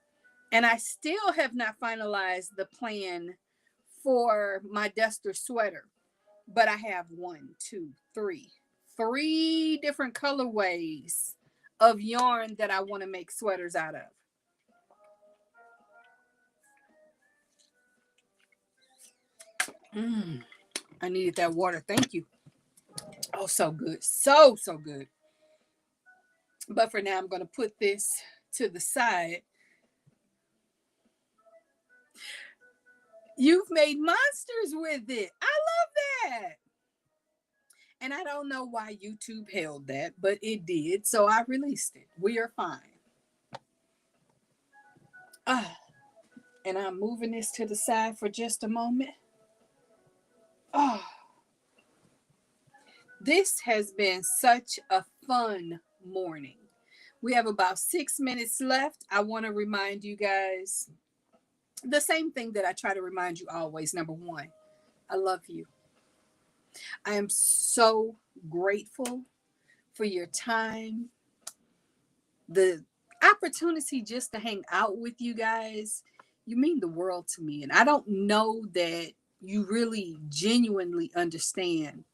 And I still have not finalized the plan for my duster sweater, but I have three different colorways of yarn that I want to make sweaters out of. I needed that water. Thank you. Oh, so good. So good. But for now, I'm going to put this to the side. You've made monsters with it. I love that. And I don't know why YouTube held that, but it did. So I released it. We are fine. And I'm moving this to the side for just a moment. This has been such a fun morning. We have about 6 minutes left. I want to remind you guys the same thing that I try to remind you always. Number one, I love you. I am so grateful for your time, the opportunity just to hang out with you guys. You mean the world to me. And I don't know that you really genuinely understand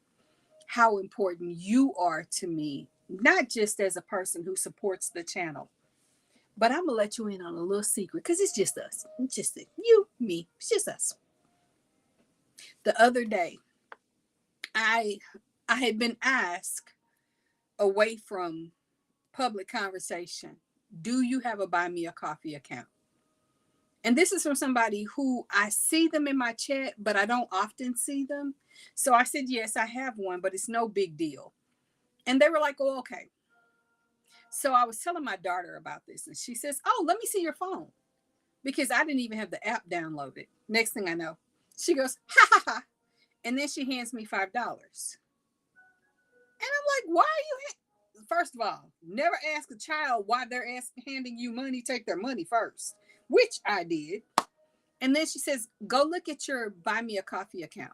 how important you are to me, not just as a person who supports the channel, But I'm going to let you in on a little secret because it's just us. It's just you, me. It's just us. The other day, I had been asked away from public conversation, do you have a Buy Me a Coffee account? And this is from somebody who I see them in my chat, but I don't often see them. So I said, yes, I have one, but it's no big deal. And they were like, oh, okay. So I was telling my daughter about this, and she says, oh, let me see your phone. Because I didn't even have the app downloaded. Next thing I know, she goes, ha ha ha. And then she hands me $5. And I'm like, why are you? First of all, never ask a child why they're handing you money. Take their money first, which I did. And then she says, go look at your Buy Me a Coffee account.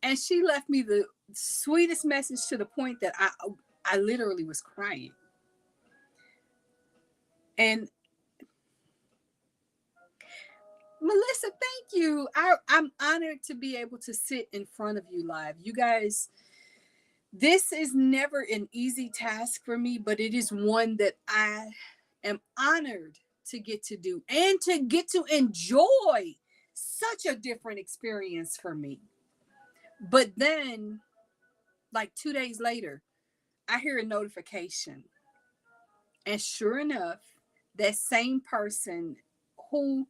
And she left me the sweetest message to the point that I literally was crying. And Melissa, thank you. I'm honored to be able to sit in front of you live. You guys, this is never an easy task for me, but it is one that I am honored to get to do and to get to enjoy. Such a different experience for me. But then, like 2 days later, I hear a notification. And sure enough, that same person who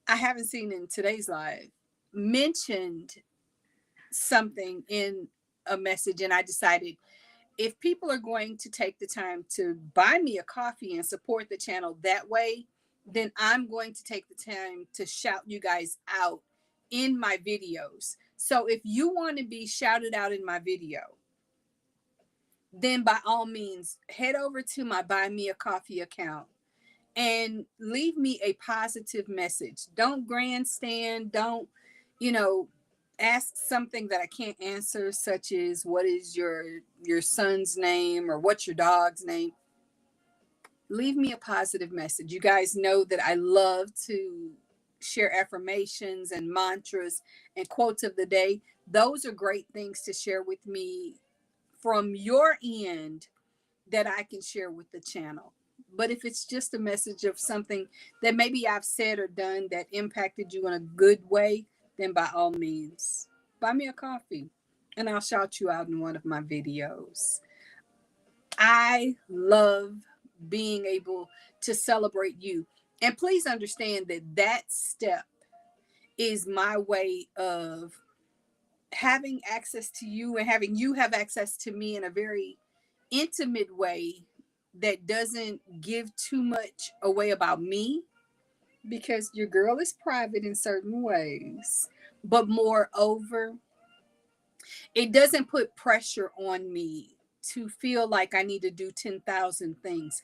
I haven't seen in today's live mentioned something in a message. And I decided, if people are going to take the time to buy me a coffee and support the channel that way, then I'm going to take the time to shout you guys out in my videos. So if you want to be shouted out in my video, then by all means, head over to my Buy Me a Coffee account and leave me a positive message. Don't grandstand. Don't, ask something that I can't answer, such as what is your son's name or what's your dog's name. Leave me a positive message. You guys know that I love to share affirmations and mantras and quotes of the day. Those are great things to share with me from your end that I can share with the channel. But if it's just a message of something that maybe I've said or done that impacted you in a good way, then by all means, buy me a coffee and I'll shout you out in one of my videos. I love being able to celebrate you. And please understand that that step is my way of having access to you and having you have access to me in a very intimate way that doesn't give too much away about me, because your girl is private in certain ways, but moreover, it doesn't put pressure on me to feel like I need to do 10,000 things.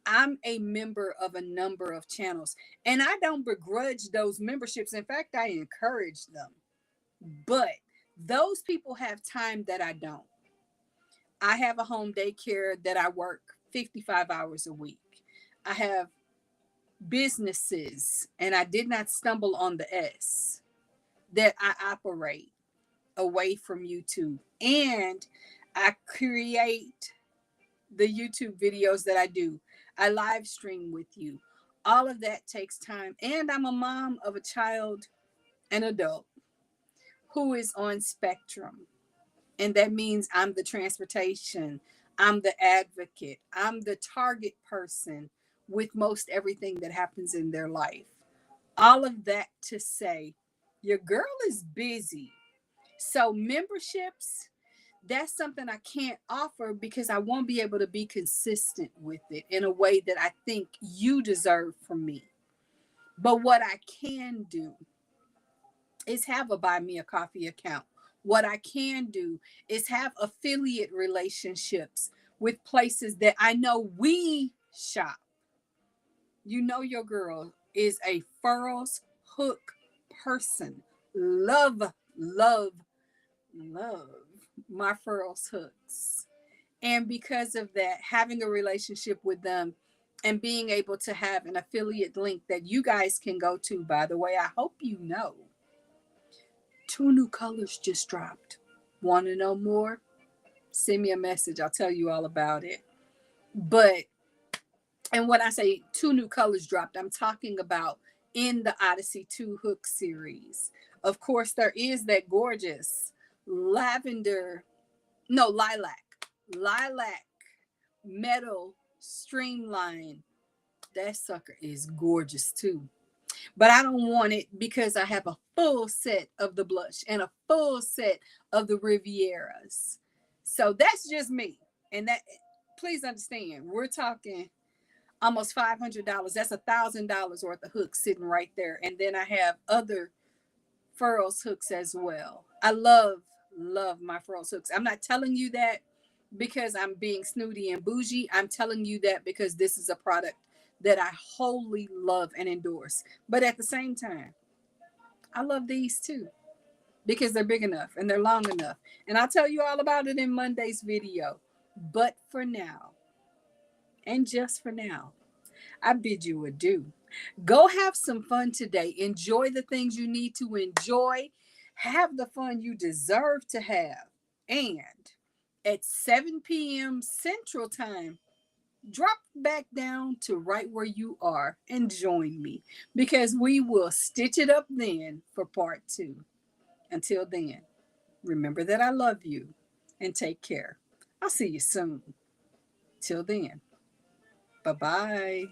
I'm a member of a number of channels and I don't begrudge those memberships. In fact, I encourage them. But those people have time that I don't. I have a home daycare that I work 55 hours a week. I have businesses, and I did not stumble on the S, that I operate away from YouTube. And I create the YouTube videos that I do. I live stream with you. All of that takes time. And I'm a mom of a child, an adult, who is on spectrum. And that means I'm the transportation, I'm the advocate, I'm the target person with most everything that happens in their life. All of that to say, your girl is busy. So memberships, that's something I can't offer because I won't be able to be consistent with it in a way that I think you deserve from me. But what I can do is have a Buy Me a Coffee account. What I can do is have affiliate relationships with places that I know we shop. You know, your girl is a furls hook person. Love, love, love my furls hooks. And because of that, having a relationship with them and being able to have an affiliate link that you guys can go to, by the way, I hope you know, 2 new colors just dropped. Want to know more? Send me a message. I'll tell you all about it. But And when I say 2 new colors dropped, I'm talking about in the Odyssey 2 hook series. Of course, there is that gorgeous lavender, no, lilac metal streamline. That sucker is gorgeous too. But I don't want it because I have a full set of the blush and a full set of the Rivieras. So that's just me. And that, please understand, we're talking almost $500. That's $1,000 worth of hooks sitting right there. And then I have other furls hooks as well. I love my furls hooks. I'm not telling you that because I'm being snooty and bougie. I'm telling you that because this is a product that I wholly love and endorse. But at the same time, I love these too because they're big enough and they're long enough. And I'll tell you all about it in Monday's video. But for now, and just for now, I bid you adieu. Go have some fun today. Enjoy the things you need to enjoy. Have the fun you deserve to have. And at 7 p.m. Central Time, drop back down to right where you are and join me because we will stitch it up then for part 2. Until then, remember that I love you and take care. I'll see you soon. Till then, bye bye.